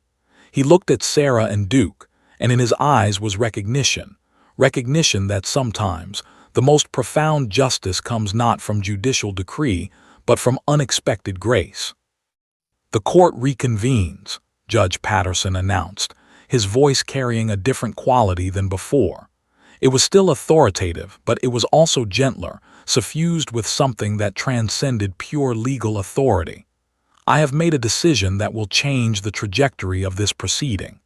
He looked at Sarah and Duke, and in his eyes was recognition. Recognition that sometimes the most profound justice comes not from judicial decree, but from unexpected grace. "The court reconvenes," Judge Patterson announced, his voice carrying a different quality than before. It was still authoritative, but it was also gentler, suffused with something that transcended pure legal authority. "I have made a decision that will change the trajectory of this proceeding."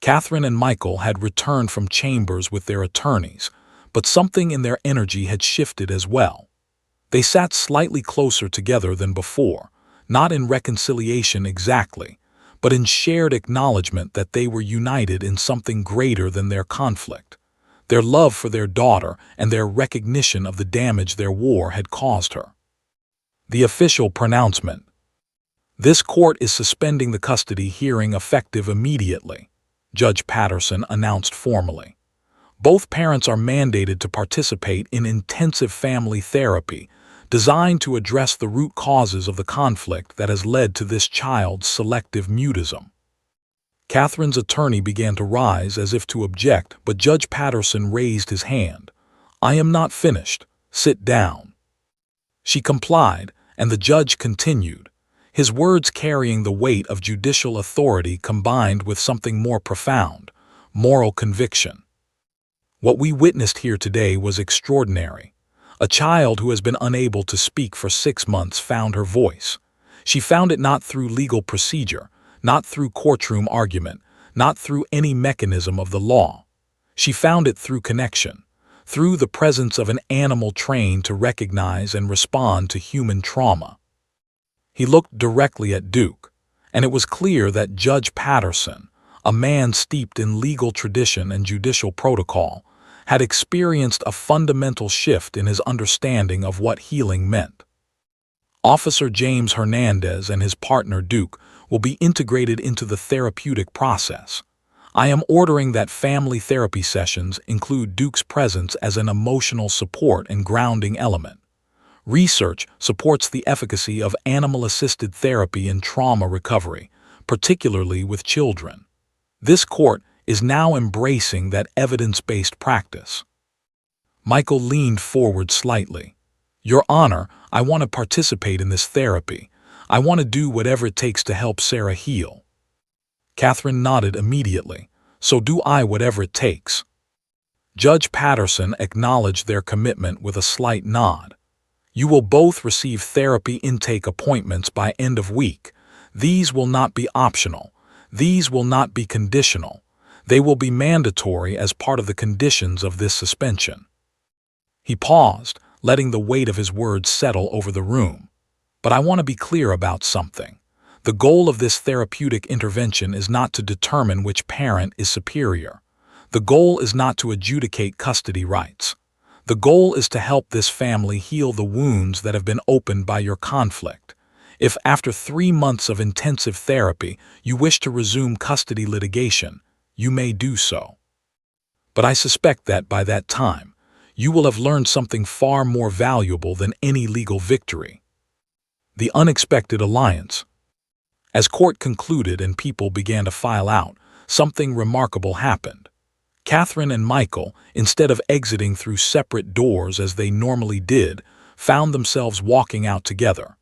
Catherine and Michael had returned from chambers with their attorneys, but something in their energy had shifted as well. They sat slightly closer together than before, not in reconciliation exactly, but in shared acknowledgement that they were united in something greater than their conflict, their love for their daughter and their recognition of the damage their war had caused her. The official pronouncement. "This court is suspending the custody hearing effective immediately," Judge Patterson announced formally. "Both parents are mandated to participate in intensive family therapy designed to address the root causes of the conflict that has led to this child's selective mutism." Catherine's attorney began to rise as if to object, but Judge Patterson raised his hand. "I am not finished. Sit down." She complied, and the judge continued, his words carrying the weight of judicial authority combined with something more profound, moral conviction. "What we witnessed here today was extraordinary. A child who has been unable to speak for 6 months found her voice. She found it not through legal procedure, not through courtroom argument, not through any mechanism of the law. She found it through connection, through the presence of an animal trained to recognize and respond to human trauma." He looked directly at Duke, and it was clear that Judge Patterson, a man steeped in legal tradition and judicial protocol, had experienced a fundamental shift in his understanding of what healing meant. "Officer James Hernandez and his partner Duke will be integrated into the therapeutic process. I am ordering that family therapy sessions include Duke's presence as an emotional support and grounding element. Research supports the efficacy of animal-assisted therapy in trauma recovery, particularly with children. This court is now embracing that evidence-based practice." Michael leaned forward slightly. "Your Honor, I want to participate in this therapy. I want to do whatever it takes to help Sarah heal." Catherine nodded immediately. "So do I, whatever it takes." Judge Patterson acknowledged their commitment with a slight nod. "You will both receive therapy intake appointments by end of week. These will not be optional. These will not be conditional. They will be mandatory as part of the conditions of this suspension." He paused, letting the weight of his words settle over the room. "But I want to be clear about something. The goal of this therapeutic intervention is not to determine which parent is superior. The goal is not to adjudicate custody rights. The goal is to help this family heal the wounds that have been opened by your conflict. If after 3 months of intensive therapy you wish to resume custody litigation, you may do so. But I suspect that by that time, you will have learned something far more valuable than any legal victory. The unexpected alliance. As court concluded and people began to file out, something remarkable happened. Catherine and Michael, instead of exiting through separate doors as they normally did, found themselves walking out together.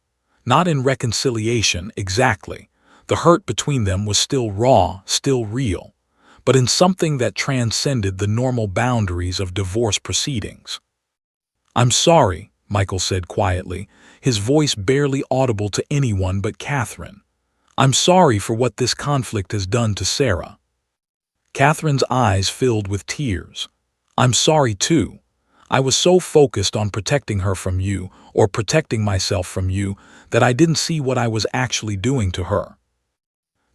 Not in reconciliation exactly. The hurt between them was still raw, still real, but in something that transcended the normal boundaries of divorce proceedings. "I'm sorry," Michael said quietly, his voice barely audible to anyone but Catherine. "I'm sorry for what this conflict has done to Sarah." Catherine's eyes filled with tears. "I'm sorry too. I was so focused on protecting her from you, or protecting myself from you, that I didn't see what I was actually doing to her."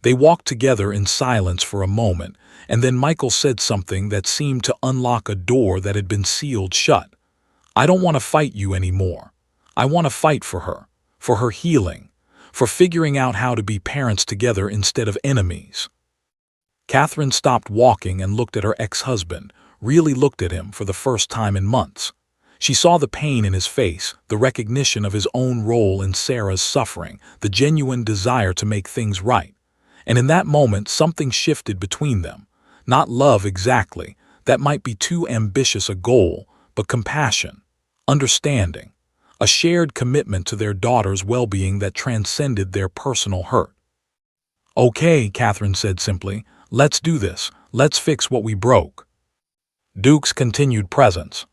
They walked together in silence for a moment, and then Michael said something that seemed to unlock a door that had been sealed shut. "I don't want to fight you anymore. I want to fight for her healing, for figuring out how to be parents together instead of enemies." Catherine stopped walking and looked at her ex-husband, really looked at him for the first time in months. She saw the pain in his face, the recognition of his own role in Sarah's suffering, the genuine desire to make things right. And in that moment, something shifted between them. Not love exactly, that might be too ambitious a goal, but compassion, understanding, a shared commitment to their daughter's well-being that transcended their personal hurt. "Okay," Catherine said simply, "let's do this. Let's fix what we broke." Duke's continued presence.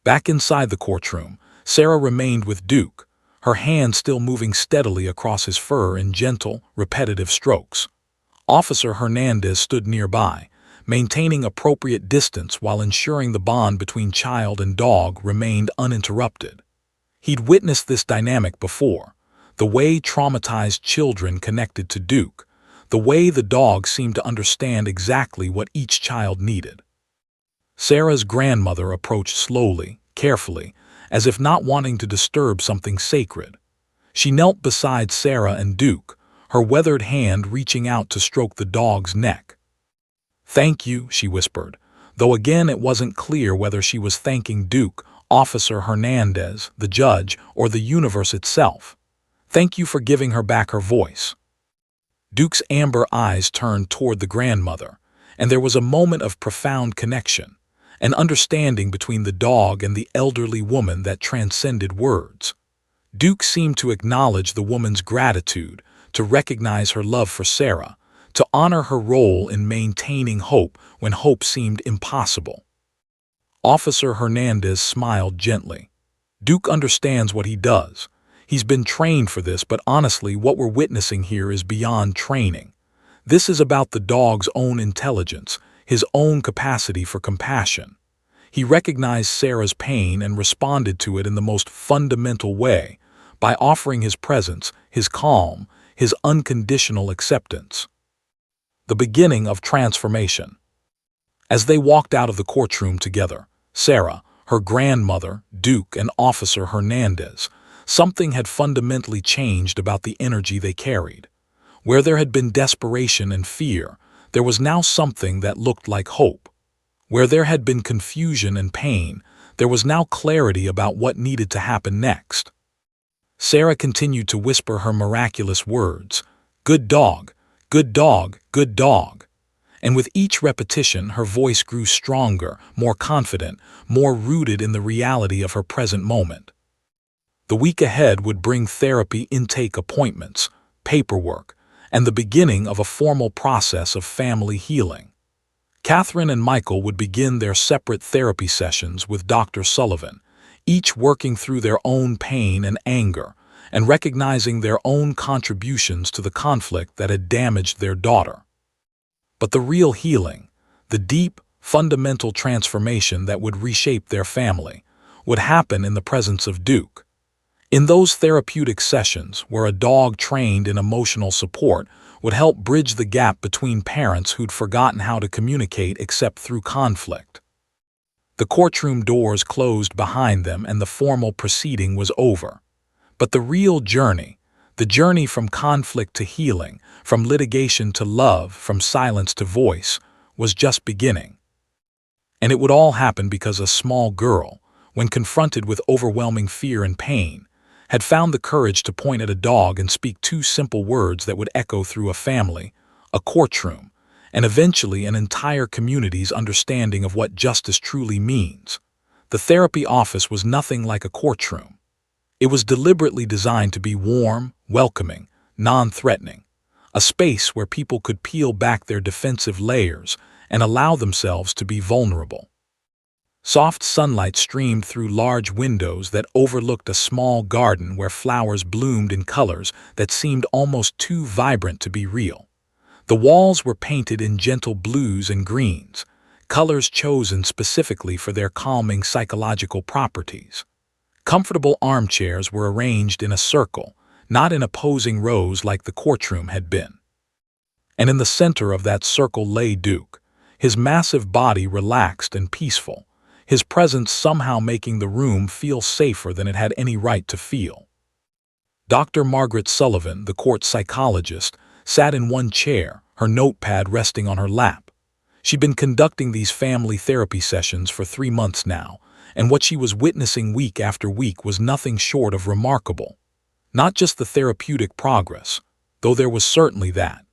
Back inside the courtroom, Sarah remained with Duke, her hand still moving steadily across his fur in gentle, repetitive strokes. Officer Hernandez stood nearby, maintaining appropriate distance while ensuring the bond between child and dog remained uninterrupted. He'd witnessed this dynamic before, the way traumatized children connected to Duke, the way the dog seemed to understand exactly what each child needed. Sarah's grandmother approached slowly, carefully, as if not wanting to disturb something sacred. She knelt beside Sarah and Duke, her weathered hand reaching out to stroke the dog's neck. "Thank you," she whispered, though again it wasn't clear whether she was thanking Duke, Officer Hernandez, the judge, or the universe itself. "Thank you for giving her back her voice." Duke's amber eyes turned toward the grandmother, and there was a moment of profound connection, an understanding between the dog and the elderly woman that transcended words. Duke seemed to acknowledge the woman's gratitude, to recognize her love for Sarah, to honor her role in maintaining hope when hope seemed impossible. Officer Hernandez smiled gently. "Duke understands what he does. He's been trained for this, but honestly, what we're witnessing here is beyond training. This is about the dog's own intelligence, his own capacity for compassion." He recognized Sarah's pain and responded to it in the most fundamental way, by offering his presence, his calm, his unconditional acceptance. The beginning of transformation. As they walked out of the courtroom together, Sarah, her grandmother, Duke, and Officer Hernandez, something had fundamentally changed about the energy they carried. Where there had been desperation and fear, there was now something that looked like hope. Where there had been confusion and pain, there was now clarity about what needed to happen next. Sarah continued to whisper her miraculous words, "Good dog, good dog, good dog." And with each repetition, her voice grew stronger, more confident, more rooted in the reality of her present moment. The week ahead would bring therapy intake appointments, paperwork, and the beginning of a formal process of family healing. Catherine and Michael would begin their separate therapy sessions with Dr. Sullivan, each working through their own pain and anger, and recognizing their own contributions to the conflict that had damaged their daughter. But the real healing, the deep, fundamental transformation that would reshape their family, would happen in the presence of Duke. In those therapeutic sessions where a dog trained in emotional support would help bridge the gap between parents who'd forgotten how to communicate except through conflict. The courtroom doors closed behind them and the formal proceeding was over. But the real journey, the journey from conflict to healing, from litigation to love, from silence to voice, was just beginning. And it would all happen because a small girl, when confronted with overwhelming fear and pain, had found the courage to point at a dog and speak two simple words that would echo through a family, a courtroom, and eventually an entire community's understanding of what justice truly means. The therapy office was nothing like a courtroom. It was deliberately designed to be warm, welcoming, non-threatening, a space where people could peel back their defensive layers and allow themselves to be vulnerable. Soft sunlight streamed through large windows that overlooked a small garden where flowers bloomed in colors that seemed almost too vibrant to be real. The walls were painted in gentle blues and greens, colors chosen specifically for their calming psychological properties. Comfortable armchairs were arranged in a circle, not in opposing rows like the courtroom had been. And in the center of that circle lay Duke, his massive body relaxed and peaceful, his presence somehow making the room feel safer than it had any right to feel. Dr. Margaret Sullivan, the court psychologist, sat in one chair, her notepad resting on her lap. She'd been conducting these family therapy sessions for 3 months now, and what she was witnessing week after week was nothing short of remarkable. Not just the therapeutic progress, though there was certainly that,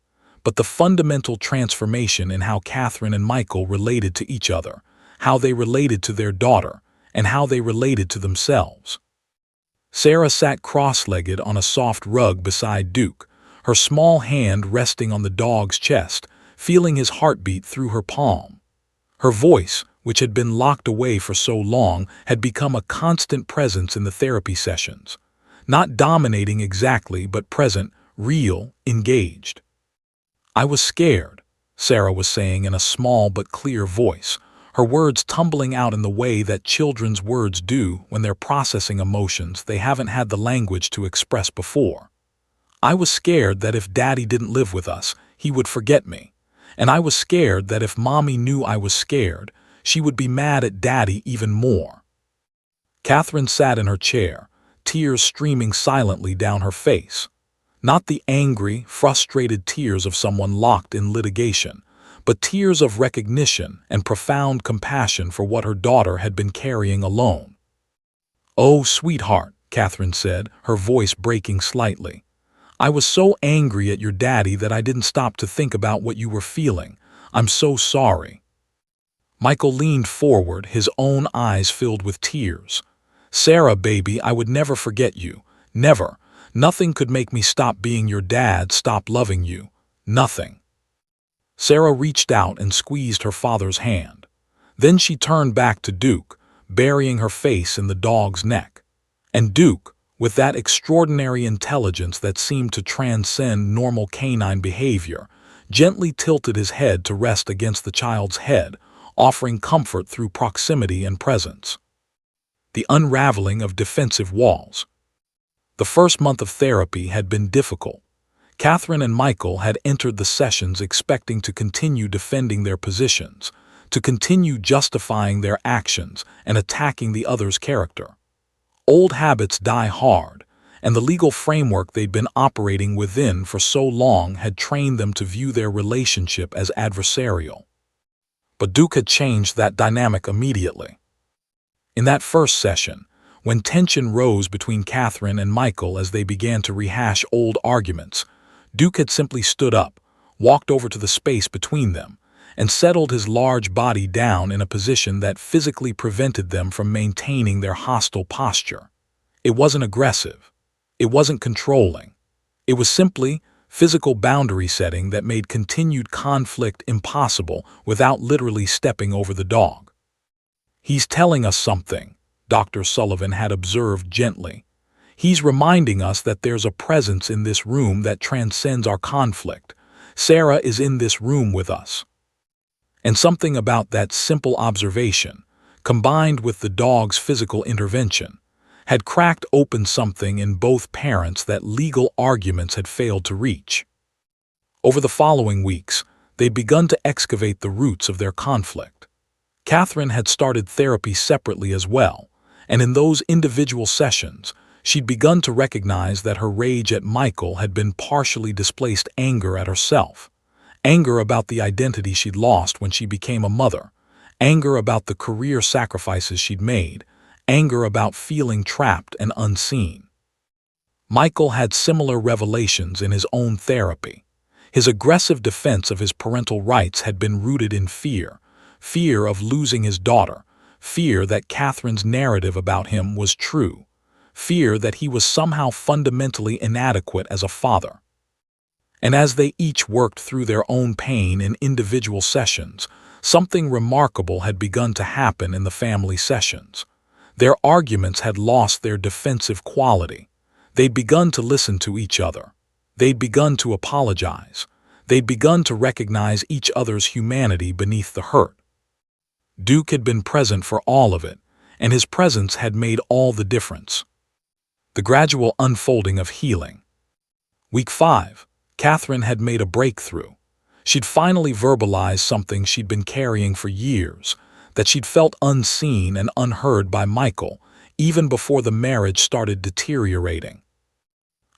but the fundamental transformation in how Catherine and Michael related to each other, how they related to their daughter, and how they related to themselves. Sarah sat cross-legged on a soft rug beside Duke, her small hand resting on the dog's chest, feeling his heartbeat through her palm. Her voice, which had been locked away for so long, had become a constant presence in the therapy sessions. Not dominating exactly, but present, real, engaged. "I was scared," Sarah was saying in a small but clear voice, her words tumbling out in the way that children's words do when they're processing emotions they haven't had the language to express before. "I was scared that if Daddy didn't live with us, he would forget me. And I was scared that if Mommy knew I was scared, she would be mad at Daddy even more." Catherine sat in her chair, tears streaming silently down her face. Not the angry, frustrated tears of someone locked in litigation, but tears of recognition and profound compassion for what her daughter had been carrying alone. "Oh, sweetheart," Catherine said, her voice breaking slightly. "I was so angry at your daddy that I didn't stop to think about what you were feeling. I'm so sorry." Michael leaned forward, his own eyes filled with tears. "Sarah, baby, I would never forget you. Never. Nothing could make me stop being your dad, stop loving you. Nothing." Sarah reached out and squeezed her father's hand. Then she turned back to Duke, burying her face in the dog's neck. And Duke, with that extraordinary intelligence that seemed to transcend normal canine behavior, gently tilted his head to rest against the child's head, offering comfort through proximity and presence. The unraveling of defensive walls. The first month of therapy had been difficult. Catherine and Michael had entered the sessions expecting to continue defending their positions, to continue justifying their actions and attacking the other's character. Old habits die hard, and the legal framework they'd been operating within for so long had trained them to view their relationship as adversarial. But Duke had changed that dynamic immediately. In that first session, when tension rose between Catherine and Michael as they began to rehash old arguments, Duke had simply stood up, walked over to the space between them, and settled his large body down in a position that physically prevented them from maintaining their hostile posture. It wasn't aggressive. It wasn't controlling. It was simply physical boundary setting that made continued conflict impossible without literally stepping over the dog. "He's telling us something," Dr. Sullivan had observed gently. "He's reminding us that there's a presence in this room that transcends our conflict. Sarah is in this room with us." And something about that simple observation, combined with the dog's physical intervention, had cracked open something in both parents that legal arguments had failed to reach. Over the following weeks, they'd begun to excavate the roots of their conflict. Catherine had started therapy separately as well, and in those individual sessions, she'd begun to recognize that her rage at Michael had been partially displaced anger at herself. Anger about the identity she'd lost when she became a mother. Anger about the career sacrifices she'd made. Anger about feeling trapped and unseen. Michael had similar revelations in his own therapy. His aggressive defense of his parental rights had been rooted in fear. Fear of losing his daughter. Fear that Catherine's narrative about him was true. Fear that he was somehow fundamentally inadequate as a father. And as they each worked through their own pain in individual sessions, something remarkable had begun to happen in the family sessions. Their arguments had lost their defensive quality. They'd begun to listen to each other. They'd begun to apologize. They'd begun to recognize each other's humanity beneath the hurt. Duke had been present for all of it, and his presence had made all the difference. The gradual unfolding of healing. Week 5, Catherine had made a breakthrough. She'd finally verbalized something she'd been carrying for years, that she'd felt unseen and unheard by Michael, even before the marriage started deteriorating.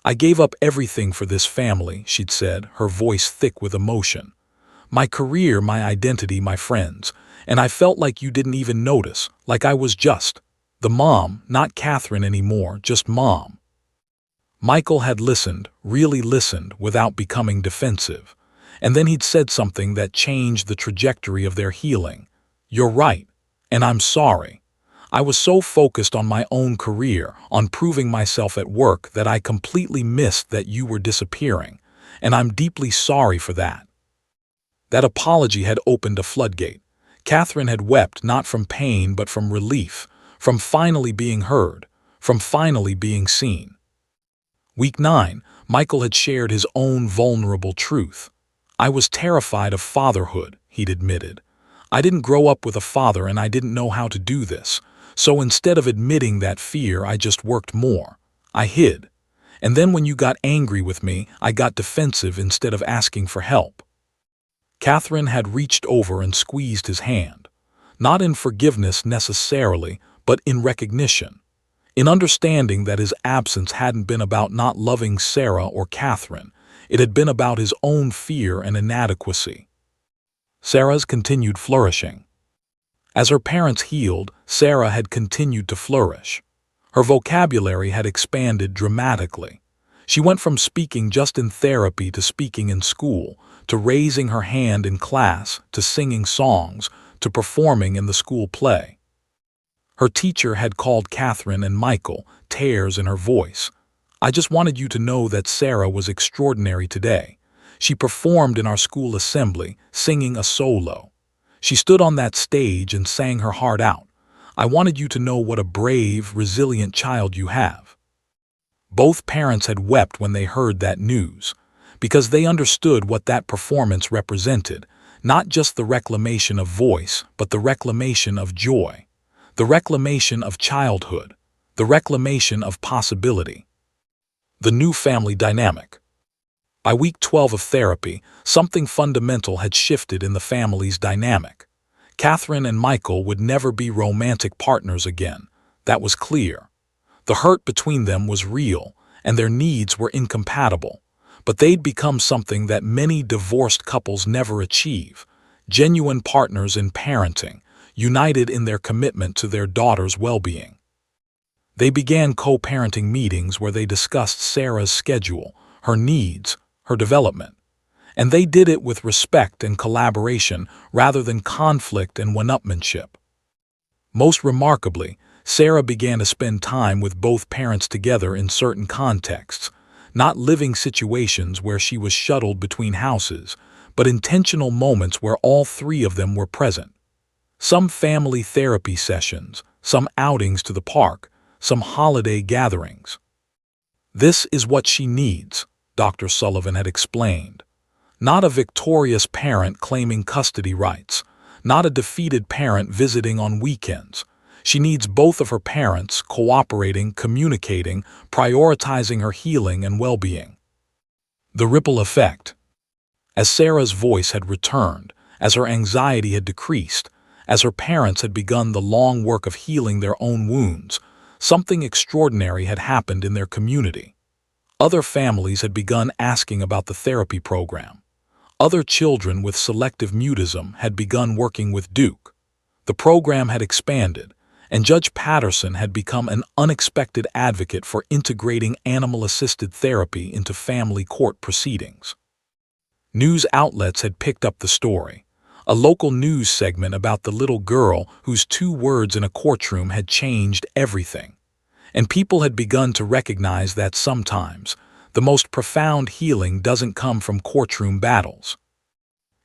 "I gave up everything for this family," she'd said, her voice thick with emotion. "My career, my identity, my friends, and I felt like you didn't even notice, like I was just the mom, not Catherine anymore, just mom." Michael had listened, really listened, without becoming defensive. And then he'd said something that changed the trajectory of their healing. "You're right, and I'm sorry. I was so focused on my own career, on proving myself at work, that I completely missed that you were disappearing, and I'm deeply sorry for that." That apology had opened a floodgate. Catherine had wept not from pain but from relief, from finally being heard, from finally being seen. Week 9, Michael had shared his own vulnerable truth. "I was terrified of fatherhood," he'd admitted. "I didn't grow up with a father and I didn't know how to do this. So instead of admitting that fear, I just worked more. I hid. And then when you got angry with me, I got defensive instead of asking for help." Catherine had reached over and squeezed his hand. Not in forgiveness necessarily, but in recognition. In understanding that his absence hadn't been about not loving Sarah or Catherine, it had been about his own fear and inadequacy. Sarah's continued flourishing. As her parents healed, Sarah had continued to flourish. Her vocabulary had expanded dramatically. She went from speaking just in therapy to speaking in school, to raising her hand in class, to singing songs, to performing in the school play. Her teacher had called Catherine and Michael tears in her voice. "I just wanted you to know that Sarah was extraordinary today. She performed in our school assembly, singing a solo. She stood on that stage and sang her heart out. I wanted you to know what a brave, resilient child you have." Both parents had wept when they heard that news, because they understood what that performance represented, not just the reclamation of voice, but the reclamation of joy, the reclamation of childhood, the reclamation of possibility. The new family dynamic. By week 12 of therapy, something fundamental had shifted in the family's dynamic. Catherine and Michael would never be romantic partners again. That was clear. The hurt between them was real, and their needs were incompatible. But they'd become something that many divorced couples never achieve: genuine partners in parenting, united in their commitment to their daughter's well-being. They began co-parenting meetings where they discussed Sarah's schedule, her needs, her development. And they did it with respect and collaboration rather than conflict and one-upmanship. Most remarkably, Sarah began to spend time with both parents together in certain contexts, not living situations where she was shuttled between houses, but intentional moments where all three of them were present. Some family therapy sessions, some outings to the park, some holiday gatherings. "This is what she needs," Dr. Sullivan had explained. Not a victorious parent claiming custody rights, not a defeated parent visiting on weekends. She needs both of her parents cooperating, communicating, prioritizing her healing and well-being. The ripple effect. As Sarah's voice had returned, as her anxiety had decreased, as her parents had begun the long work of healing their own wounds, something extraordinary had happened in their community. Other families had begun asking about the therapy program. Other children with selective mutism had begun working with Duke. The program had expanded, and Judge Patterson had become an unexpected advocate for integrating animal-assisted therapy into family court proceedings. News outlets had picked up the story. A local news segment about the little girl whose 2 words in a courtroom had changed everything. And people had begun to recognize that sometimes the most profound healing doesn't come from courtroom battles.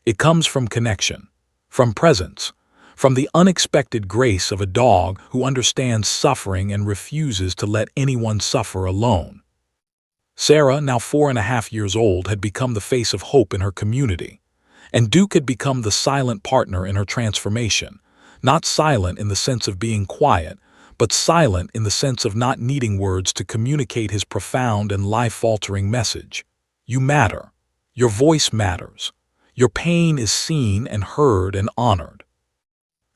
It comes from connection, from presence, from the unexpected grace of a dog who understands suffering and refuses to let anyone suffer alone. Sarah, now 4.5 years old, had become the face of hope in her community. And Duke had become the silent partner in her transformation, not silent in the sense of being quiet, but silent in the sense of not needing words to communicate his profound and life-altering message. You matter. Your voice matters. Your pain is seen and heard and honored.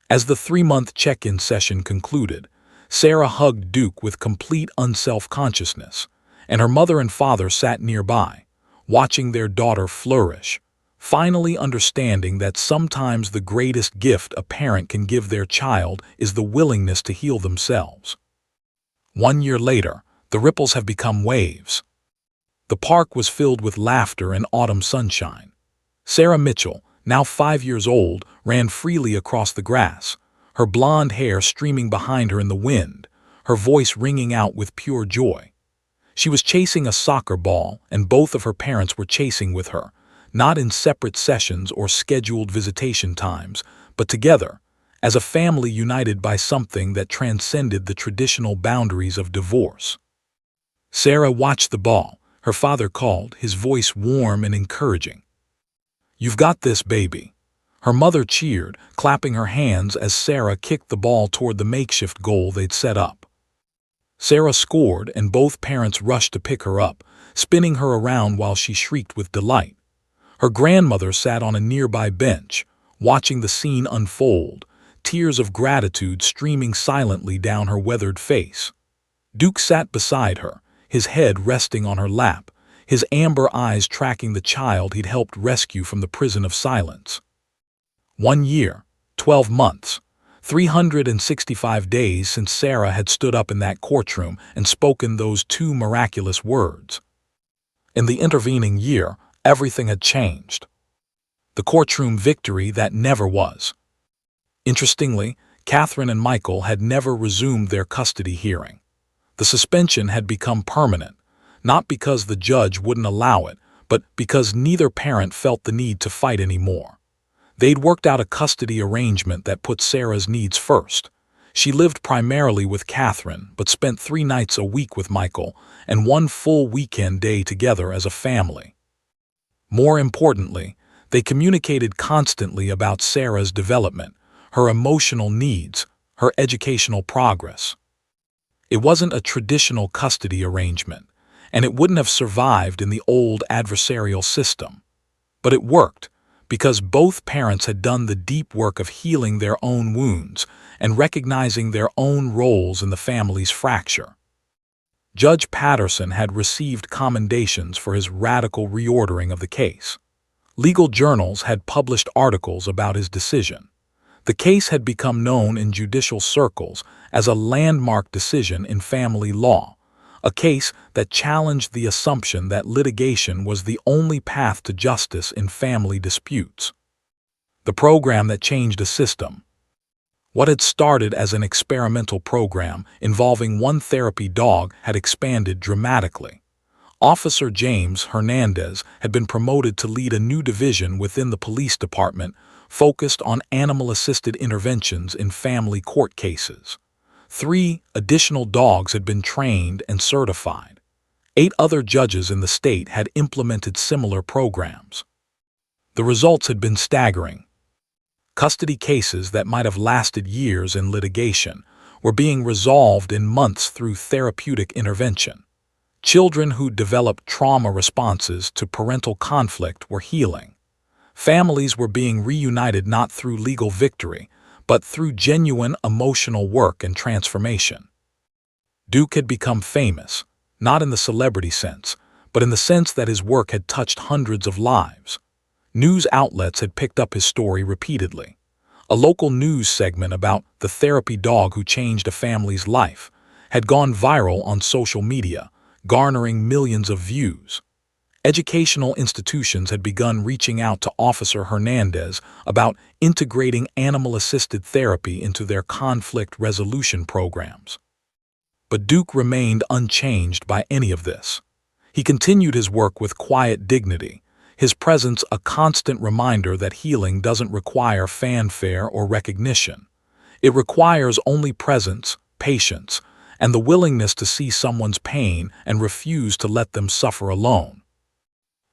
As the 3-month check-in session concluded, Sarah hugged Duke with complete unself-consciousness, and her mother and father sat nearby, watching their daughter flourish, finally understanding that sometimes the greatest gift a parent can give their child is the willingness to heal themselves. 1 year later, the ripples have become waves. The park was filled with laughter and autumn sunshine. Sarah Mitchell, now 5 years old, ran freely across the grass, her blonde hair streaming behind her in the wind, her voice ringing out with pure joy. She was chasing a soccer ball, and both of her parents were chasing with her, not in separate sessions or scheduled visitation times, but together, as a family united by something that transcended the traditional boundaries of divorce. Sarah watched the ball. Her father called, his voice warm and encouraging. "You've got this, baby." Her mother cheered, clapping her hands as Sarah kicked the ball toward the makeshift goal they'd set up. Sarah scored, and both parents rushed to pick her up, spinning her around while she shrieked with delight. Her grandmother sat on a nearby bench, watching the scene unfold, tears of gratitude streaming silently down her weathered face. Duke sat beside her, his head resting on her lap, his amber eyes tracking the child he'd helped rescue from the prison of silence. 1 year, 12 months, 365 days since Sarah had stood up in that courtroom and spoken those two miraculous words. In the intervening year, everything had changed. The courtroom victory that never was. Interestingly, Catherine and Michael had never resumed their custody hearing. The suspension had become permanent, not because the judge wouldn't allow it, but because neither parent felt the need to fight anymore. They'd worked out a custody arrangement that put Sarah's needs first. She lived primarily with Catherine, but spent 3 nights a week with Michael and 1 full weekend day together as a family. More importantly, they communicated constantly about Sarah's development, her emotional needs, her educational progress. It wasn't a traditional custody arrangement, and it wouldn't have survived in the old adversarial system. But it worked, because both parents had done the deep work of healing their own wounds and recognizing their own roles in the family's fracture. Judge Patterson had received commendations for his radical reordering of the case. Legal journals had published articles about his decision. The case had become known in judicial circles as a landmark decision in family law, a case that challenged the assumption that litigation was the only path to justice in family disputes. The program that changed a system. What had started as an experimental program involving 1 therapy dog had expanded dramatically. Officer James Hernandez had been promoted to lead a new division within the police department focused on animal-assisted interventions in family court cases. 3 additional dogs had been trained and certified. 8 other judges in the state had implemented similar programs. The results had been staggering. Custody cases that might have lasted years in litigation were being resolved in months through therapeutic intervention. Children who developed trauma responses to parental conflict were healing. Families were being reunited not through legal victory, but through genuine emotional work and transformation. Duke had become famous, not in the celebrity sense, but in the sense that his work had touched hundreds of lives. News outlets had picked up his story repeatedly. A local news segment about the therapy dog who changed a family's life had gone viral on social media, garnering millions of views. Educational institutions had begun reaching out to Officer Hernandez about integrating animal-assisted therapy into their conflict resolution programs. But Duke remained unchanged by any of this. He continued his work with quiet dignity, his presence a constant reminder that healing doesn't require fanfare or recognition. It requires only presence, patience, and the willingness to see someone's pain and refuse to let them suffer alone.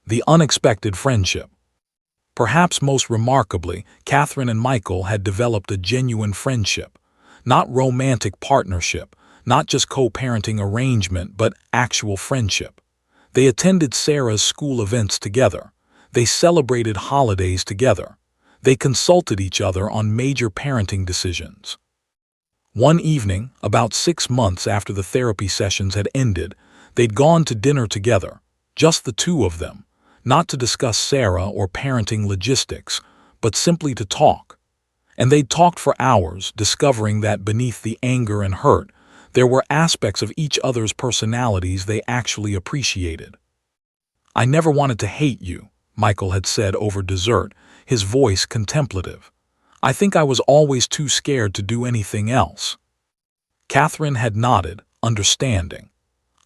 The unexpected friendship. Perhaps most remarkably, Catherine and Michael had developed a genuine friendship, not romantic partnership, not just co-parenting arrangement, but actual friendship. They attended Sarah's school events together. They celebrated holidays together. They consulted each other on major parenting decisions. One evening, about 6 months after the therapy sessions had ended, they'd gone to dinner together, just the 2 of them, not to discuss Sarah or parenting logistics, but simply to talk. And they'd talked for hours, discovering that beneath the anger and hurt, there were aspects of each other's personalities they actually appreciated. "I never wanted to hate you," Michael had said over dessert, his voice contemplative. "I think I was always too scared to do anything else." Catherine had nodded, understanding.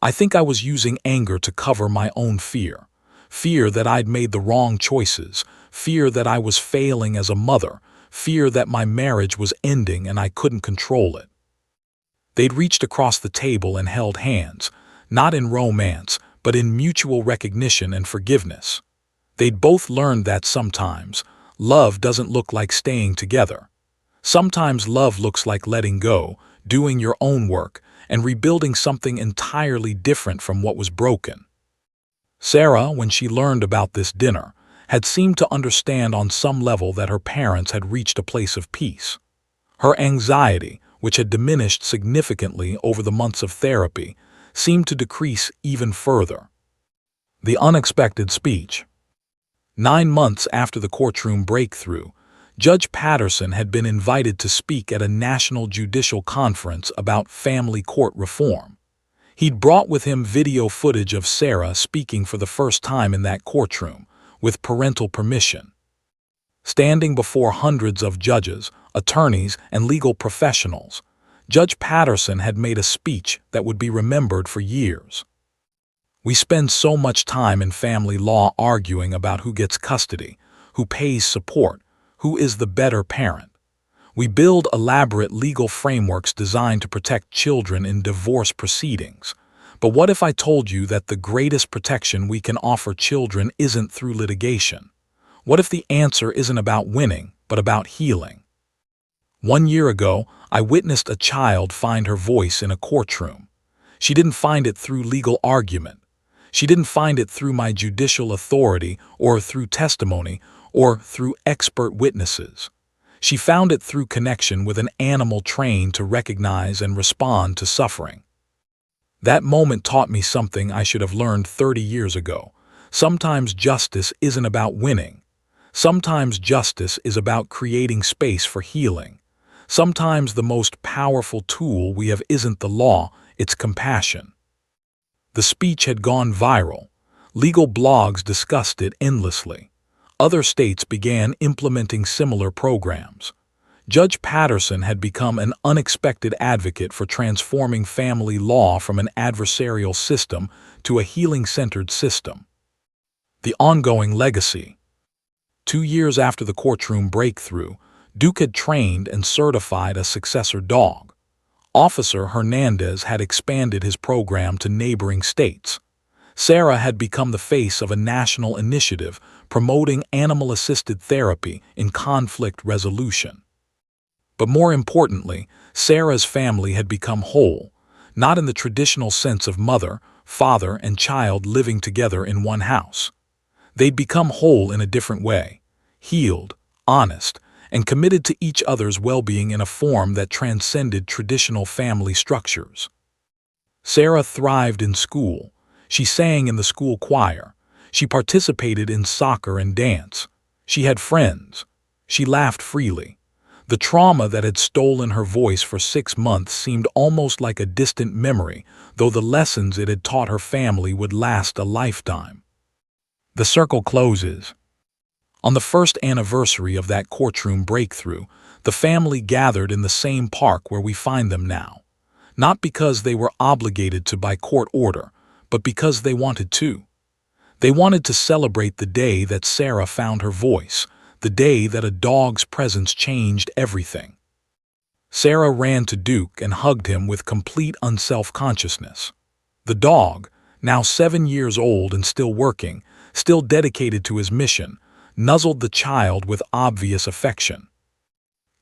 "I think I was using anger to cover my own fear. Fear that I'd made the wrong choices, fear that I was failing as a mother, fear that my marriage was ending and I couldn't control it." They'd reached across the table and held hands, not in romance, but in mutual recognition and forgiveness. They'd both learned that sometimes love doesn't look like staying together. Sometimes love looks like letting go, doing your own work, and rebuilding something entirely different from what was broken. Sarah, when she learned about this dinner, had seemed to understand on some level that her parents had reached a place of peace. Her anxiety, which had diminished significantly over the months of therapy, seemed to decrease even further. The unexpected speech. 9 months after the courtroom breakthrough, Judge Patterson had been invited to speak at a national judicial conference about family court reform. He'd brought with him video footage of Sarah speaking for the first time in that courtroom, with parental permission. Standing before hundreds of judges, attorneys, and legal professionals, Judge Patterson had made a speech that would be remembered for years. "We spend so much time in family law arguing about who gets custody, who pays support, who is the better parent. We build elaborate legal frameworks designed to protect children in divorce proceedings. But what if I told you that the greatest protection we can offer children isn't through litigation? What if the answer isn't about winning, but about healing?" 1 year ago, I witnessed a child find her voice in a courtroom. She didn't find it through legal argument. She didn't find it through my judicial authority or through testimony or through expert witnesses. She found it through connection with an animal trained to recognize and respond to suffering. That moment taught me something I should have learned 30 years ago. Sometimes justice isn't about winning. Sometimes justice is about creating space for healing. Sometimes the most powerful tool we have isn't the law, it's compassion. The speech had gone viral. Legal blogs discussed it endlessly. Other states began implementing similar programs. Judge Patterson had become an unexpected advocate for transforming family law from an adversarial system to a healing-centered system. The ongoing legacy. 2 years after the courtroom breakthrough, Duke had trained and certified a successor dog. Officer Hernandez had expanded his program to neighboring states. Sarah had become the face of a national initiative promoting animal-assisted therapy in conflict resolution. But more importantly, Sarah's family had become whole, not in the traditional sense of mother, father, and child living together in one house. They'd become whole in a different way, healed, honest, and committed to each other's well-being in a form that transcended traditional family structures. Sarah thrived in school. She sang in the school choir. She participated in soccer and dance. She had friends. She laughed freely. The trauma that had stolen her voice for 6 months seemed almost like a distant memory, though the lessons it had taught her family would last a lifetime. The circle closes. On the first anniversary of that courtroom breakthrough, the family gathered in the same park where we find them now. Not because they were obligated to by court order, but because they wanted to. They wanted to celebrate the day that Sarah found her voice, the day that a dog's presence changed everything. Sarah ran to Duke and hugged him with complete unself-consciousness. The dog, now 7 years old and still working, still dedicated to his mission, nuzzled the child with obvious affection.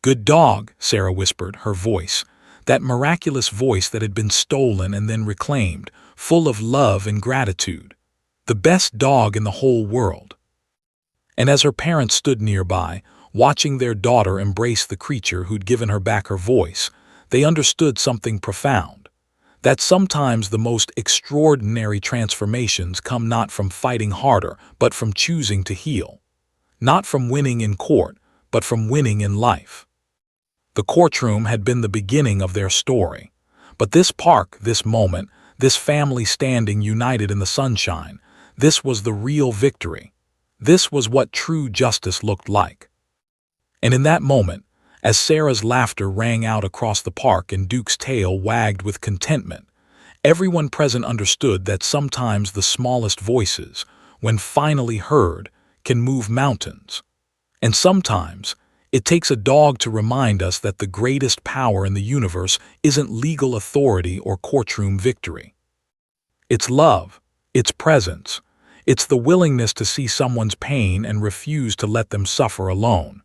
"Good dog," Sarah whispered, her voice, that miraculous voice that had been stolen and then reclaimed, full of love and gratitude. "The best dog in the whole world." And as her parents stood nearby, watching their daughter embrace the creature who'd given her back her voice, they understood something profound. That sometimes the most extraordinary transformations come not from fighting harder, but from choosing to heal. Not from winning in court, but from winning in life. The courtroom had been the beginning of their story. But this park, this moment, this family standing united in the sunshine, this was the real victory. This was what true justice looked like. And in that moment, as Sarah's laughter rang out across the park and Duke's tail wagged with contentment, everyone present understood that sometimes the smallest voices, when finally heard, can move mountains. And sometimes, it takes a dog to remind us that the greatest power in the universe isn't legal authority or courtroom victory. It's love, it's presence, it's the willingness to see someone's pain and refuse to let them suffer alone.